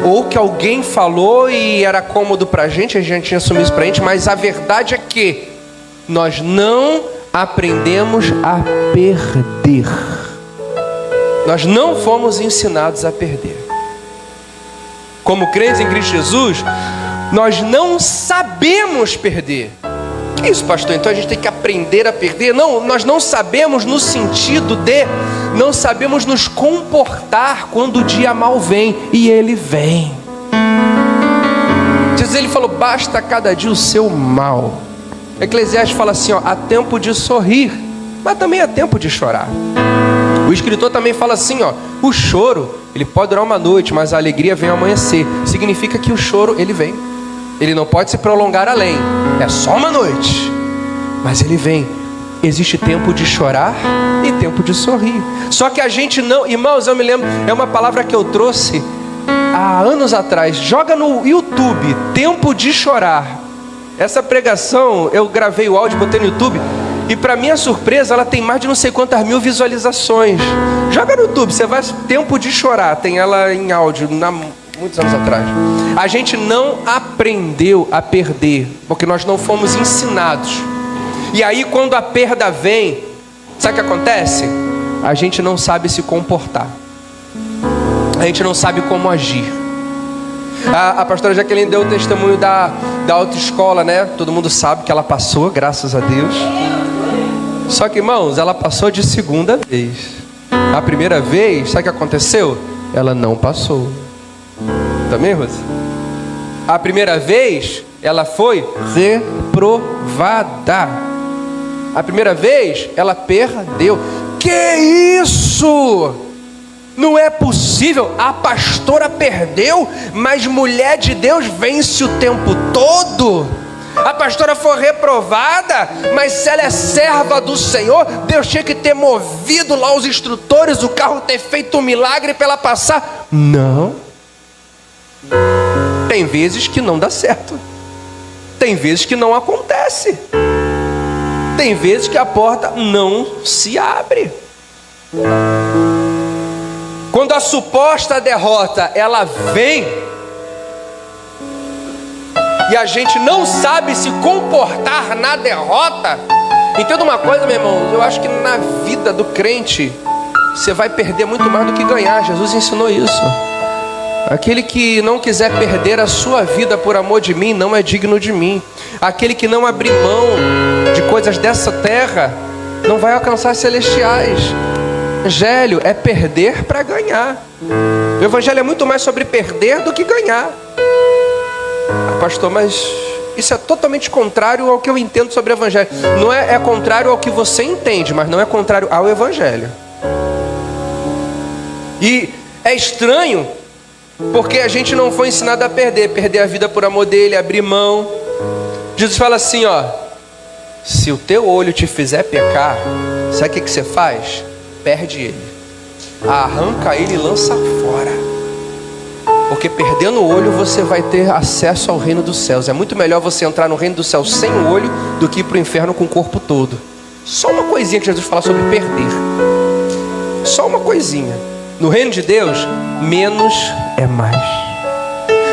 ou que alguém falou e era cômodo para a gente tinha assumido isso para a gente, mas a verdade é que nós não aprendemos a perder. Nós não fomos ensinados a perder. Como crentes em Cristo Jesus, nós não sabemos perder. Que isso, pastor? Então a gente tem que aprender a perder? Não, nós não sabemos no sentido de não sabemos nos comportar quando o dia mal vem, e ele vem. Jesus, ele falou, basta cada dia o seu mal. Eclesiastes fala assim, ó, há tempo de sorrir, mas também há tempo de chorar. O escritor também fala assim, ó, o choro, ele pode durar uma noite, mas a alegria vem ao amanhecer. Significa que o choro, ele vem. Ele não pode se prolongar além. É só uma noite, mas ele vem. Existe tempo de chorar e tempo de sorrir. Só que a gente não... Irmãos, eu me lembro, é uma palavra que eu trouxe há anos atrás. Joga no YouTube, tempo de chorar. Essa pregação, eu gravei o áudio, botei no YouTube, e para minha surpresa, ela tem mais de não sei quantas mil visualizações. Joga no YouTube, você vai... Tempo de chorar, tem ela em áudio, muitos anos atrás. A gente não aprendeu a perder, porque nós não fomos ensinados. E aí quando a perda vem, sabe o que acontece? A gente não sabe se comportar. A gente não sabe como agir. A pastora Jaqueline deu o testemunho da autoescola, né? Todo mundo sabe que ela passou, graças a Deus. Só que, irmãos, ela passou de segunda vez. A primeira vez, sabe o que aconteceu? Ela não passou. Também, Rose? A primeira vez, ela foi reprovada. A primeira vez, ela perdeu. Que isso? Não é possível. A pastora perdeu, mas mulher de Deus vence o tempo todo. A pastora foi reprovada, mas se ela é serva do Senhor, Deus tinha que ter movido lá os instrutores, o carro ter feito um milagre para ela passar. Não. Tem vezes que não dá certo. Tem vezes que não acontece. Tem vezes que a porta não se abre. Quando a suposta derrota, ela vem, e a gente não sabe se comportar na derrota. Entenda uma coisa, meu irmão, eu acho que na vida do crente, você vai perder muito mais do que ganhar. Jesus ensinou isso. Aquele que não quiser perder a sua vida por amor de mim, não é digno de mim. Aquele que não abrir mão de coisas dessa terra, não vai alcançar as celestiais. O evangelho é perder para ganhar. O evangelho é muito mais sobre perder do que ganhar. Pastor, mas isso é totalmente contrário ao que eu entendo sobre o evangelho. Não é contrário ao que você entende, mas não é contrário ao evangelho. E é estranho, porque a gente não foi ensinado a perder a vida por amor dele, abrir mão. Jesus fala assim, ó, se o teu olho te fizer pecar, sabe o que você faz? Perde ele, arranca ele e lança fora. Porque perdendo o olho você vai ter acesso ao reino dos céus. É muito melhor você entrar no reino dos céus sem o olho do que ir para o inferno com o corpo todo. Só uma coisinha que Jesus fala sobre perder. Só uma coisinha. No reino de Deus, menos é mais.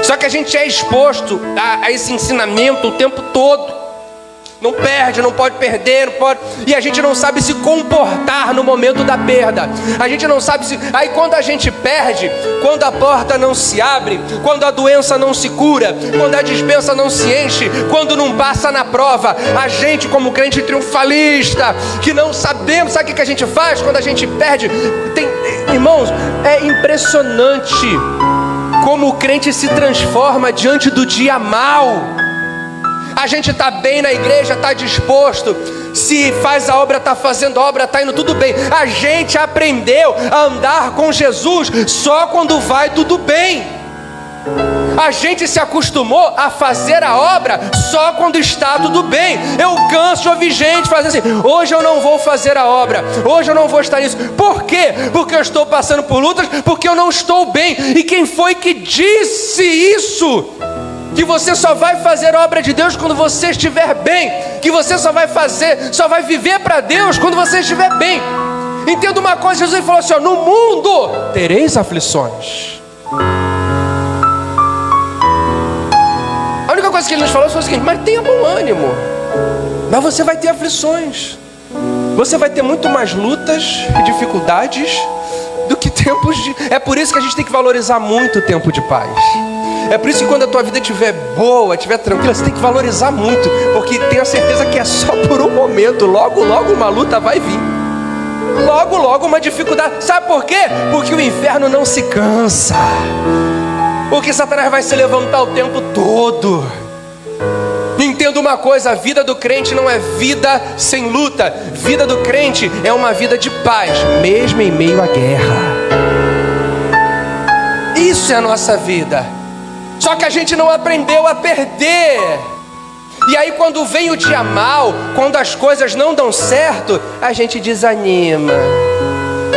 Só que a gente é exposto a esse ensinamento o tempo todo. Não perde, não pode perder, não pode. E a gente não sabe se comportar no momento da perda. A gente não sabe se... Aí quando a gente perde, quando a porta não se abre, quando a doença não se cura, quando a despensa não se enche, quando não passa na prova, a gente como crente triunfalista, que não sabemos, sabe o que a gente faz quando a gente perde? Irmãos, é impressionante como o crente se transforma diante do dia mau. A gente está bem na igreja, está disposto. Se faz a obra, está fazendo a obra, está indo tudo bem. A gente aprendeu a andar com Jesus só quando vai tudo bem. A gente se acostumou a fazer a obra só quando está tudo bem. Eu canso de ouvir gente fazer assim: hoje eu não vou fazer a obra, hoje eu não vou estar nisso. Por quê? Porque eu estou passando por lutas, porque eu não estou bem. E quem foi que disse isso? Que você só vai fazer a obra de Deus quando você estiver bem. Que você só vai viver para Deus quando você estiver bem. Entenda uma coisa, Jesus falou assim, ó, no mundo tereis aflições. coisa que ele nos falou foi o seguinte: mas tenha bom ânimo. Mas você vai ter aflições. Você vai ter muito mais lutas e dificuldades do que tempos de... É por isso que a gente tem que valorizar muito o tempo de paz. É por isso que quando a tua vida estiver boa, estiver tranquila, você tem que valorizar muito, porque tenha certeza que é só por um momento. Logo, logo uma luta vai vir. Logo, logo uma dificuldade. Sabe por quê? Porque o inferno não se cansa. Porque Satanás vai se levantar o tempo todo. Entenda uma coisa: a vida do crente não é vida sem luta. Vida do crente é uma vida de paz, mesmo em meio à guerra. Isso é a nossa vida. Só que a gente não aprendeu a perder. E aí quando vem o dia mal, quando as coisas não dão certo, a gente desanima.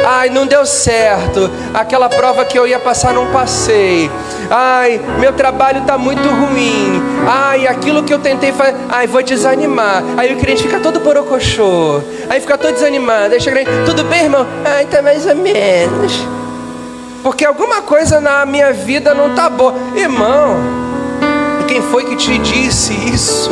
Ai, não deu certo. Aquela prova que eu ia passar, não passei. Ai, meu trabalho está muito ruim. Ai, aquilo que eu tentei fazer, ai, vou desanimar. Aí o crente fica todo borocochô. Aí fica todo desanimado. Aí chega, tudo bem, irmão? Ai, tá mais ou menos. Porque alguma coisa na minha vida não tá boa. Irmão, quem foi que te disse isso?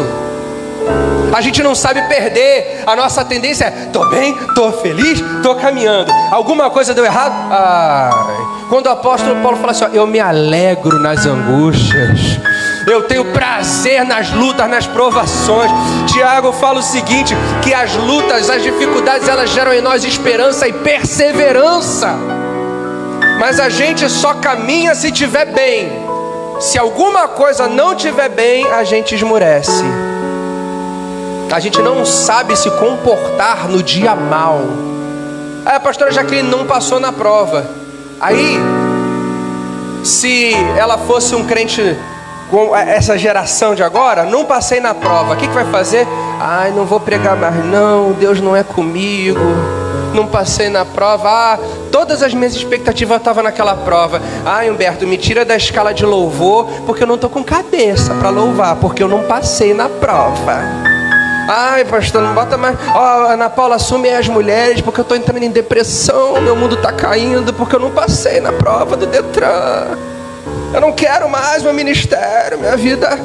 A gente não sabe perder. A nossa tendência é: tô bem, tô feliz, tô caminhando. Alguma coisa deu errado? Ai. Quando o apóstolo Paulo fala assim, ó, eu me alegro nas angústias, eu tenho prazer nas lutas, nas provações. Tiago fala o seguinte, que as lutas, as dificuldades, elas geram em nós esperança e perseverança. Mas a gente só caminha se tiver bem. Se alguma coisa não tiver bem, a gente esmurece. A gente não sabe se comportar no dia mal. Aí a pastora Jaqueline não passou na prova. Aí, se ela fosse um crente com essa geração de agora, não passei na prova, o que vai fazer? Ai, não vou pregar mais não, Deus não é comigo. Não passei na prova. Todas as minhas expectativas estavam naquela prova. Humberto, me tira da escala de louvor, porque eu não estou com cabeça para louvar, porque eu não passei na prova. Ai, pastor, não bota mais. Ana Paula, assume as mulheres, porque eu estou entrando em depressão, meu mundo está caindo, porque eu não passei na prova do Detran. Eu não quero mais meu ministério, minha vida.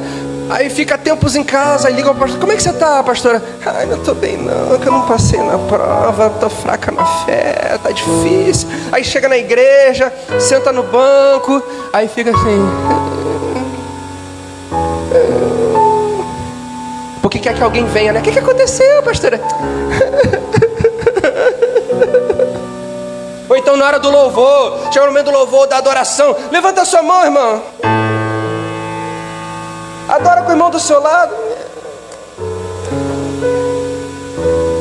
Aí fica tempos em casa, liga ao pastor: como é que você está, pastora? Ai, não estou bem não, que eu não passei na prova, estou fraca na fé, está difícil. Aí chega na igreja, senta no banco, aí fica assim... Porque quer que alguém venha, né? O que aconteceu, pastora? Ou então na hora do louvor, chega no momento do louvor, da adoração, levanta a sua mão, irmão. Adora com o irmão do seu lado.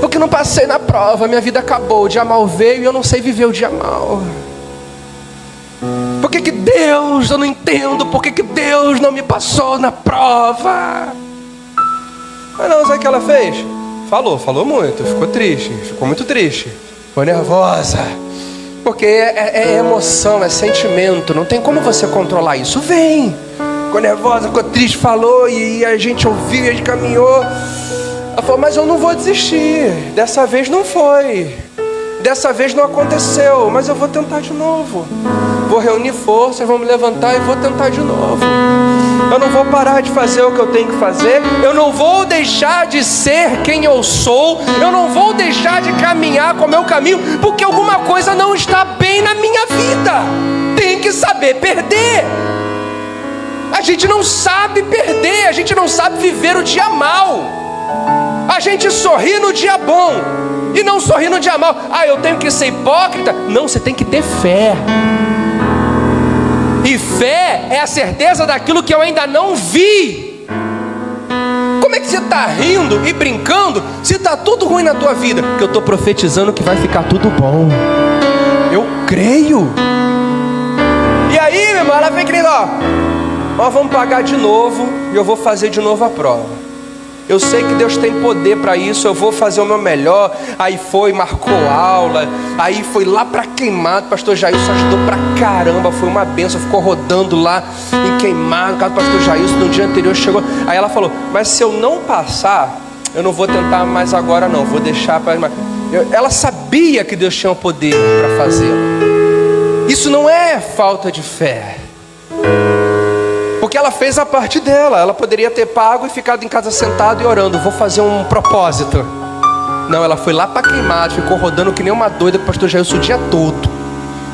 Porque não passei na prova, minha vida acabou, o dia mal veio e eu não sei viver o dia mal. Por que Deus, eu não entendo, por que Deus não me passou na prova? Mas não, sabe o que ela fez? Falou muito, ficou triste, ficou muito triste, ficou nervosa. Porque é emoção, é sentimento, não tem como você controlar isso. Vem, ficou nervosa, ficou triste, falou, e a gente ouviu, e a gente caminhou. Ela falou: mas eu não vou desistir, dessa vez não foi, dessa vez não aconteceu, mas eu vou tentar de novo. Vou reunir forças, vou me levantar e vou tentar de novo. Eu não vou parar de fazer o que eu tenho que fazer. Eu não vou deixar de ser quem eu sou. Eu não vou deixar de caminhar com o meu caminho, porque alguma coisa não está bem na minha vida. Tem que saber perder. A gente não sabe perder. A gente não sabe viver o dia mal. A gente sorri no dia bom e não sorri no dia mal. Eu tenho que ser hipócrita. Não, você tem que ter fé. E fé é a certeza daquilo que eu ainda não vi. Como é que você está rindo e brincando se está tudo ruim na tua vida? Porque eu estou profetizando que vai ficar tudo bom. Eu creio. E aí, meu irmão, ela vem querendo, nós vamos pagar de novo e eu vou fazer de novo a prova. Eu sei que Deus tem poder para isso, eu vou fazer o meu melhor. Aí foi, marcou aula, aí foi lá para Queimado, pastor Jailson ajudou pra caramba, foi uma benção, ficou rodando lá em Queimado, casa do pastor Jailson, no dia anterior chegou. Aí ela falou: mas se eu não passar, eu não vou tentar mais agora não, vou deixar para... Ela sabia que Deus tinha o poder para fazê-lo. Isso não é falta de fé. Porque ela fez a parte dela. Ela poderia ter pago e ficado em casa sentado e orando. Vou fazer um propósito. Não, ela foi lá para Queimado, ficou rodando que nem uma doida com o pastor Jailson o dia todo.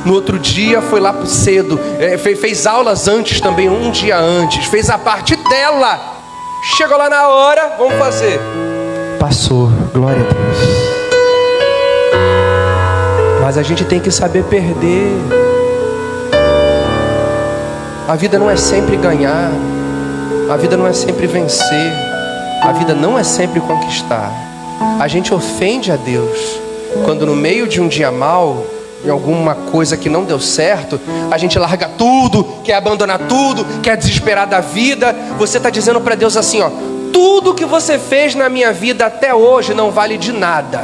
No outro dia foi lá cedo, fez aulas antes também, um dia antes. Fez a parte dela. Chegou lá na hora, vamos fazer. Passou, glória a Deus. Mas a gente tem que saber perder. A vida não é sempre ganhar. A vida não é sempre vencer. A vida não é sempre conquistar. A gente ofende a Deus quando no meio de um dia mau, em alguma coisa que não deu certo, a gente larga tudo, quer abandonar tudo, quer desesperar da vida. Você está dizendo para Deus assim, ó: tudo que você fez na minha vida até hoje não vale de nada.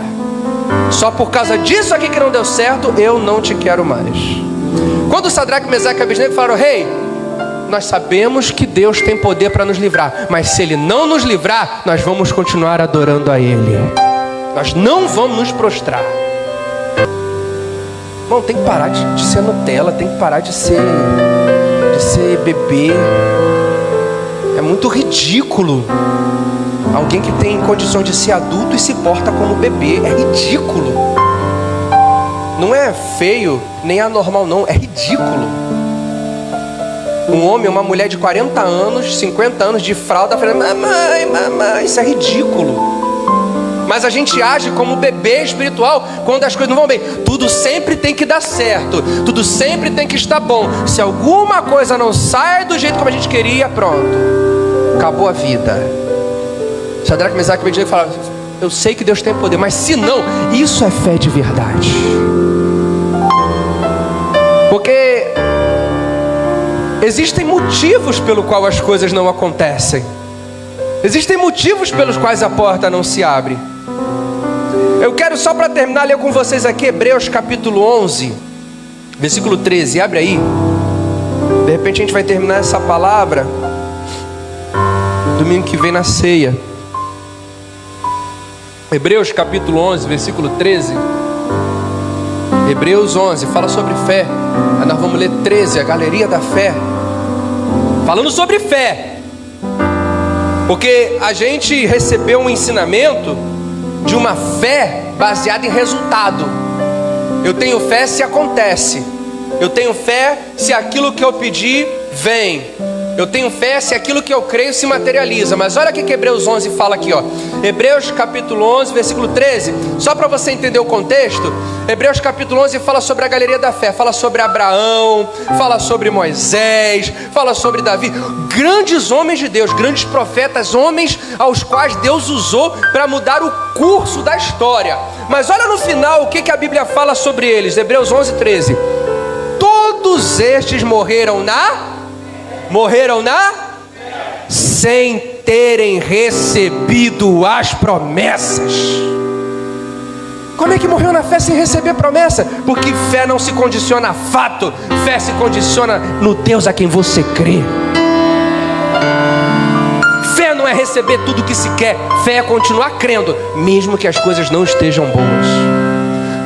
Só por causa disso aqui que não deu certo, eu não te quero mais. Quando Sadraque, Mesaque e Abednego falaram: rei, nós sabemos que Deus tem poder para nos livrar, mas se Ele não nos livrar, nós vamos continuar adorando a Ele. Nós não vamos nos prostrar. Irmão, tem que parar de ser Nutella, tem que parar de ser bebê. É muito ridículo alguém que tem condições de ser adulto e se porta como bebê. É ridículo. Não é feio, nem anormal não, é ridículo. Um homem, uma mulher de 40 anos, 50 anos de fralda, falando: mamãe, isso é ridículo. Mas a gente age como bebê espiritual quando as coisas não vão bem. Tudo sempre tem que dar certo, tudo sempre tem que estar bom. Se alguma coisa não sai do jeito como a gente queria, pronto, acabou a vida. Sadraque, Mesaque e Abednego falaram: eu sei que Deus tem poder, mas se não, isso é fé de verdade. Porque existem motivos pelo qual as coisas não acontecem. Existem motivos pelos quais a porta não se abre. Eu quero só para terminar ler com vocês aqui Hebreus capítulo 11, versículo 13. Abre aí. De repente a gente vai terminar essa palavra domingo que vem na ceia. Hebreus capítulo 11, versículo 13. Hebreus 11 fala sobre fé. Aí nós vamos ler 13, a galeria da fé, falando sobre fé. Porque a gente recebeu um ensinamento de uma fé baseada em resultado. Eu tenho fé se acontece. Eu tenho fé se aquilo que eu pedi vem. Eu tenho fé se aquilo que eu creio se materializa. Mas olha o que Hebreus 11 fala aqui, ó. Hebreus capítulo 11, versículo 13. Só para você entender o contexto, Hebreus capítulo 11 fala sobre a galeria da fé. Fala sobre Abraão, fala sobre Moisés, fala sobre Davi. Grandes homens de Deus, grandes profetas, homens aos quais Deus usou para mudar o curso da história. Mas olha no final o que a Bíblia fala sobre eles. Hebreus 11, 13. Todos estes morreram sem terem recebido as promessas. Como é que morreu na fé sem receber promessa? Porque fé não se condiciona a fato, fé se condiciona no Deus a quem você crê. Fé não é receber tudo que se quer, fé é continuar crendo, mesmo que as coisas não estejam boas.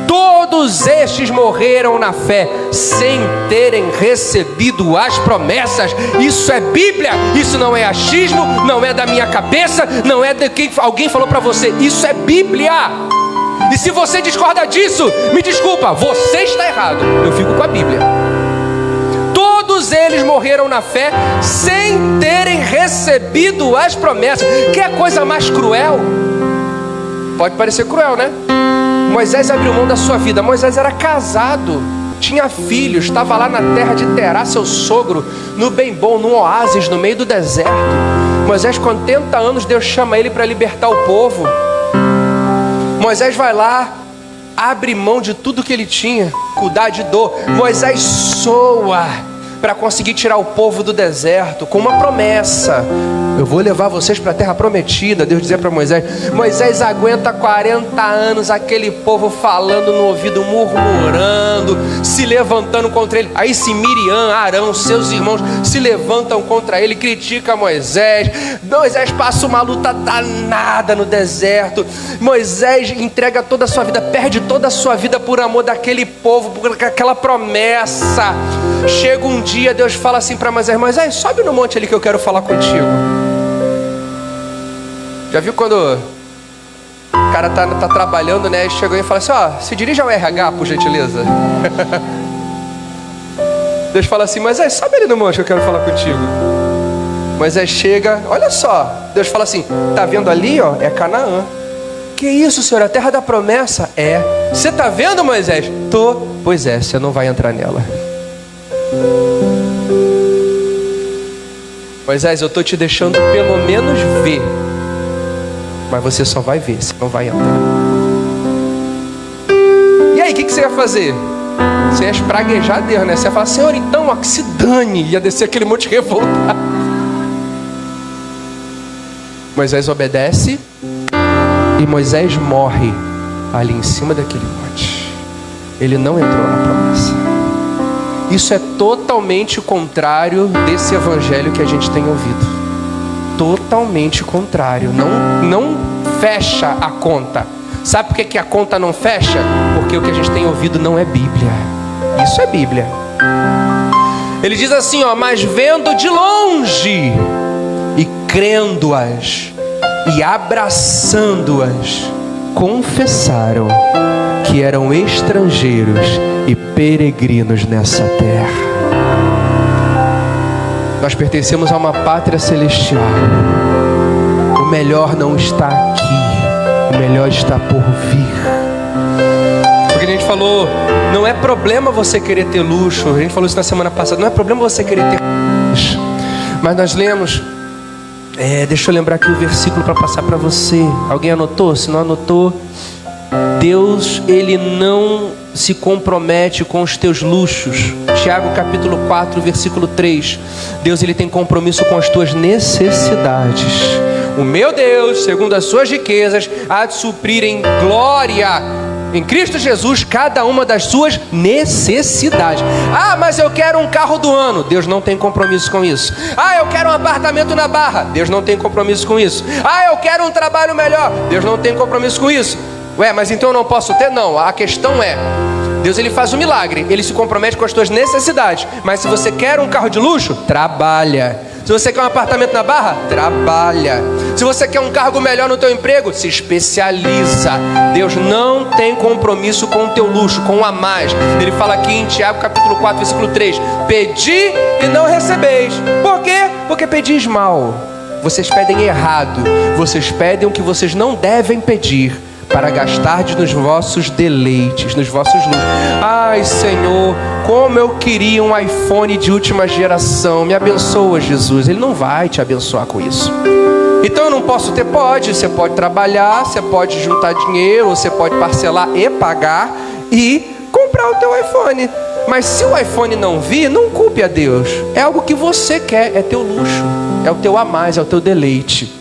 Todos estes morreram na fé, sem terem recebido as promessas. Isso é Bíblia, isso não é achismo, não é da minha cabeça, não é de quem alguém falou para você. Isso é Bíblia. E se você discorda disso, me desculpa, você está errado. Eu fico com a Bíblia. Todos eles morreram na fé, sem terem recebido as promessas. Que é coisa mais cruel? Pode parecer cruel, né? Moisés abriu mão da sua vida. Moisés era casado, tinha filhos, estava lá na terra de Terá, seu sogro, no bem bom, num oásis, no meio do deserto. Moisés, com 80 anos, Deus chama ele para libertar o povo. Moisés vai lá, abre mão de tudo que ele tinha, cuidar de dor. Moisés soa para conseguir tirar o povo do deserto, com uma promessa: eu vou levar vocês para a terra prometida. Deus dizia para Moisés. Moisés aguenta 40 anos aquele povo falando no ouvido, murmurando, se levantando contra ele. Aí sim, Miriam, Arão, seus irmãos se levantam contra ele, critica Moisés. Moisés passa uma luta danada no deserto. Moisés entrega toda a sua vida, perde toda a sua vida por amor daquele povo, por aquela promessa. Chega um dia, Deus fala assim para Moisés: Moisés, sobe no monte ali que eu quero falar contigo. Já viu quando o cara tá trabalhando, né? E chegou e fala assim: ó, se dirige ao RH, por gentileza. Deus fala assim: Moisés, sobe ali no monte que eu quero falar contigo. Moisés chega, olha só. Deus fala assim: tá vendo ali, ó, é Canaã. Que isso, Senhor, a terra da promessa? É. Você tá vendo, Moisés? Tô. Pois é, você não vai entrar nela. Moisés, eu tô te deixando pelo menos ver. Mas você só vai ver, você não vai entrar. E aí, o que você ia fazer? Você ia espraguejar Deus, né? Você ia falar: Senhor, então, ó, que se dane. Ia descer aquele monte revoltado. Moisés obedece. E Moisés morre ali em cima daquele monte. Ele não entrou na promessa. Isso é totalmente contrário desse evangelho que a gente tem ouvido. Totalmente contrário. Não fecha a conta. Sabe por que a conta não fecha? Porque o que a gente tem ouvido não é Bíblia. Isso é Bíblia. Ele diz assim, ó: mas vendo de longe e crendo-as e abraçando-as, confessaram que eram estrangeiros e peregrinos nessa terra. Nós pertencemos a uma pátria celestial. O melhor não está aqui, o melhor está por vir. Porque a gente falou, não é problema você querer ter luxo. A gente falou isso na semana passada. Não é problema você querer ter luxo. Mas nós lemos, deixa eu lembrar aqui o versículo para passar para você. Alguém anotou? Se não anotou, Deus, Ele não se compromete com os teus luxos. Tiago capítulo 4, versículo 3. Deus, Ele tem compromisso com as tuas necessidades. O meu Deus, segundo as suas riquezas, há de suprir em glória em Cristo Jesus cada uma das suas necessidades. Ah, mas eu quero um carro do ano. Deus não tem compromisso com isso. Ah, eu quero um apartamento na Barra. Deus não tem compromisso com isso. Ah, eu quero um trabalho melhor. Deus não tem compromisso com isso. Ué, mas então eu não posso ter? Não, a questão é, Deus, Ele faz um milagre. Ele se compromete com as tuas necessidades. Mas se você quer um carro de luxo, trabalha. Se você quer um apartamento na Barra, trabalha. Se você quer um cargo melhor no teu emprego, se especializa. Deus não tem compromisso com o teu luxo, com o a mais. Ele fala aqui em Tiago capítulo 4, versículo 3: pedi e não recebeis. Por quê? Porque pedis mal. Vocês pedem errado. Vocês pedem o que vocês não devem pedir, para gastardes nos vossos deleites, nos vossos luxos. Ai, Senhor, como eu queria um iPhone de última geração. Me abençoa, Jesus. Ele não vai te abençoar com isso. Então eu não posso ter? Pode. Você pode trabalhar, você pode juntar dinheiro, você pode parcelar e pagar e comprar o teu iPhone. Mas se o iPhone não vir, não culpe a Deus. É algo que você quer, é teu luxo, é o teu a mais, é o teu deleite.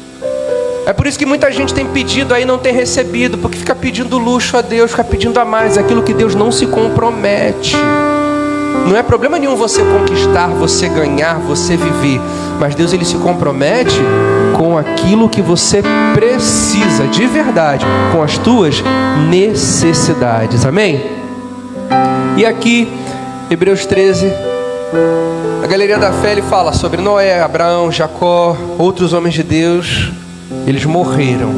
É por isso que muita gente tem pedido aí e não tem recebido, porque fica pedindo luxo a Deus, fica pedindo a mais, aquilo que Deus não se compromete. Não é problema nenhum você conquistar, você ganhar, você viver, mas Deus, Ele se compromete com aquilo que você precisa de verdade, com as tuas necessidades, amém? E aqui, Hebreus 13, a galeria da fé, ele fala sobre Noé, Abraão, Jacó, outros homens de Deus. Eles morreram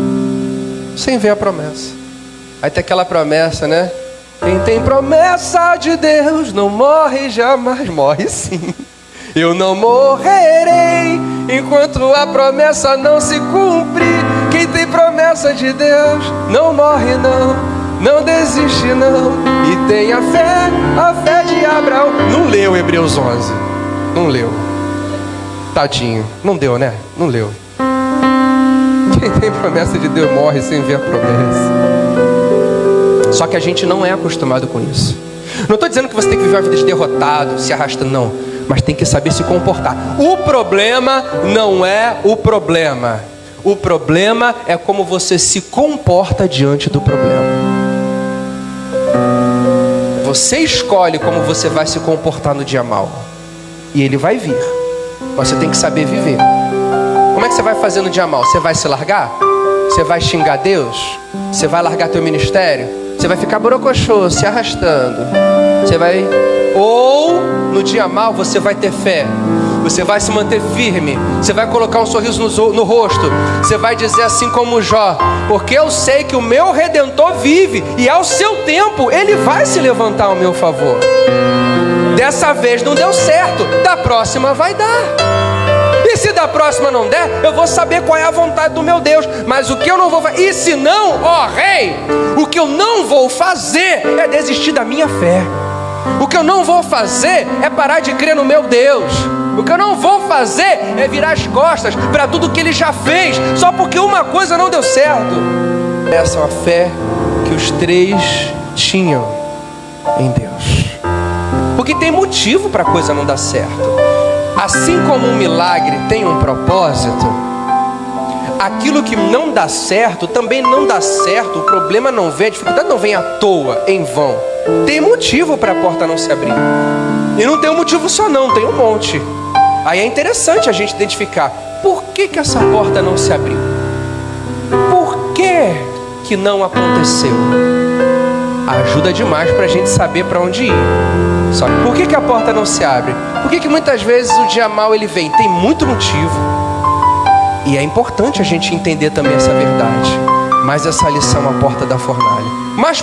sem ver a promessa. Aí tem aquela promessa, né? Quem tem promessa de Deus não morre jamais. Morre sim. Eu não morrerei enquanto a promessa não se cumprir. Quem tem promessa de Deus não morre não, não desiste não. E tem a fé de Abraão. Não leu Hebreus 11. Não leu. Tadinho. Não deu, né? Não leu. Quem tem promessa de Deus morre sem ver a promessa. Só que a gente não é acostumado com isso. Não estou dizendo que você tem que viver uma vida de derrotado, se arrastando, não. Mas tem que saber se comportar. O problema não é o problema. O problema é como você se comporta diante do problema. Você escolhe como você vai se comportar no dia mau. E ele vai vir. Você tem que saber viver. Como é que você vai fazer no dia mal? Você vai se largar? Você vai xingar Deus? Você vai largar teu ministério? você vai ficar borocochô, se arrastando. Você vai... Ou no dia mau você vai ter fé. Você vai se manter firme. Você vai colocar um sorriso no rosto. Você vai dizer assim como Jó: porque eu sei que o meu Redentor vive, e ao seu tempo ele vai se levantar ao meu favor. Dessa vez não deu certo, da próxima vai dar. E se da próxima não der, eu vou saber qual é a vontade do meu Deus. Mas o que eu não vou fazer, e se não, ó rei, o que eu não vou fazer é desistir da minha fé. O que eu não vou fazer é parar de crer no meu Deus. O que eu não vou fazer é virar as costas para tudo que ele já fez, só porque uma coisa não deu certo. Essa é uma fé que os três tinham em Deus. Porque tem motivo para a coisa não dar certo. Assim como um milagre tem um propósito, aquilo que não dá certo também não dá certo. O problema não vem, a dificuldade não vem à toa, em vão. Tem motivo para a porta não se abrir. E não tem um motivo só não, tem um monte. Aí é interessante a gente identificar por que essa porta não se abriu. Por que não aconteceu? Ajuda demais para a gente saber para onde ir. Só que por que a porta não se abre? Por que muitas vezes o dia mau ele vem? Tem muito motivo. E é importante a gente entender também essa verdade. Mas essa lição é a porta da fornalha. Mas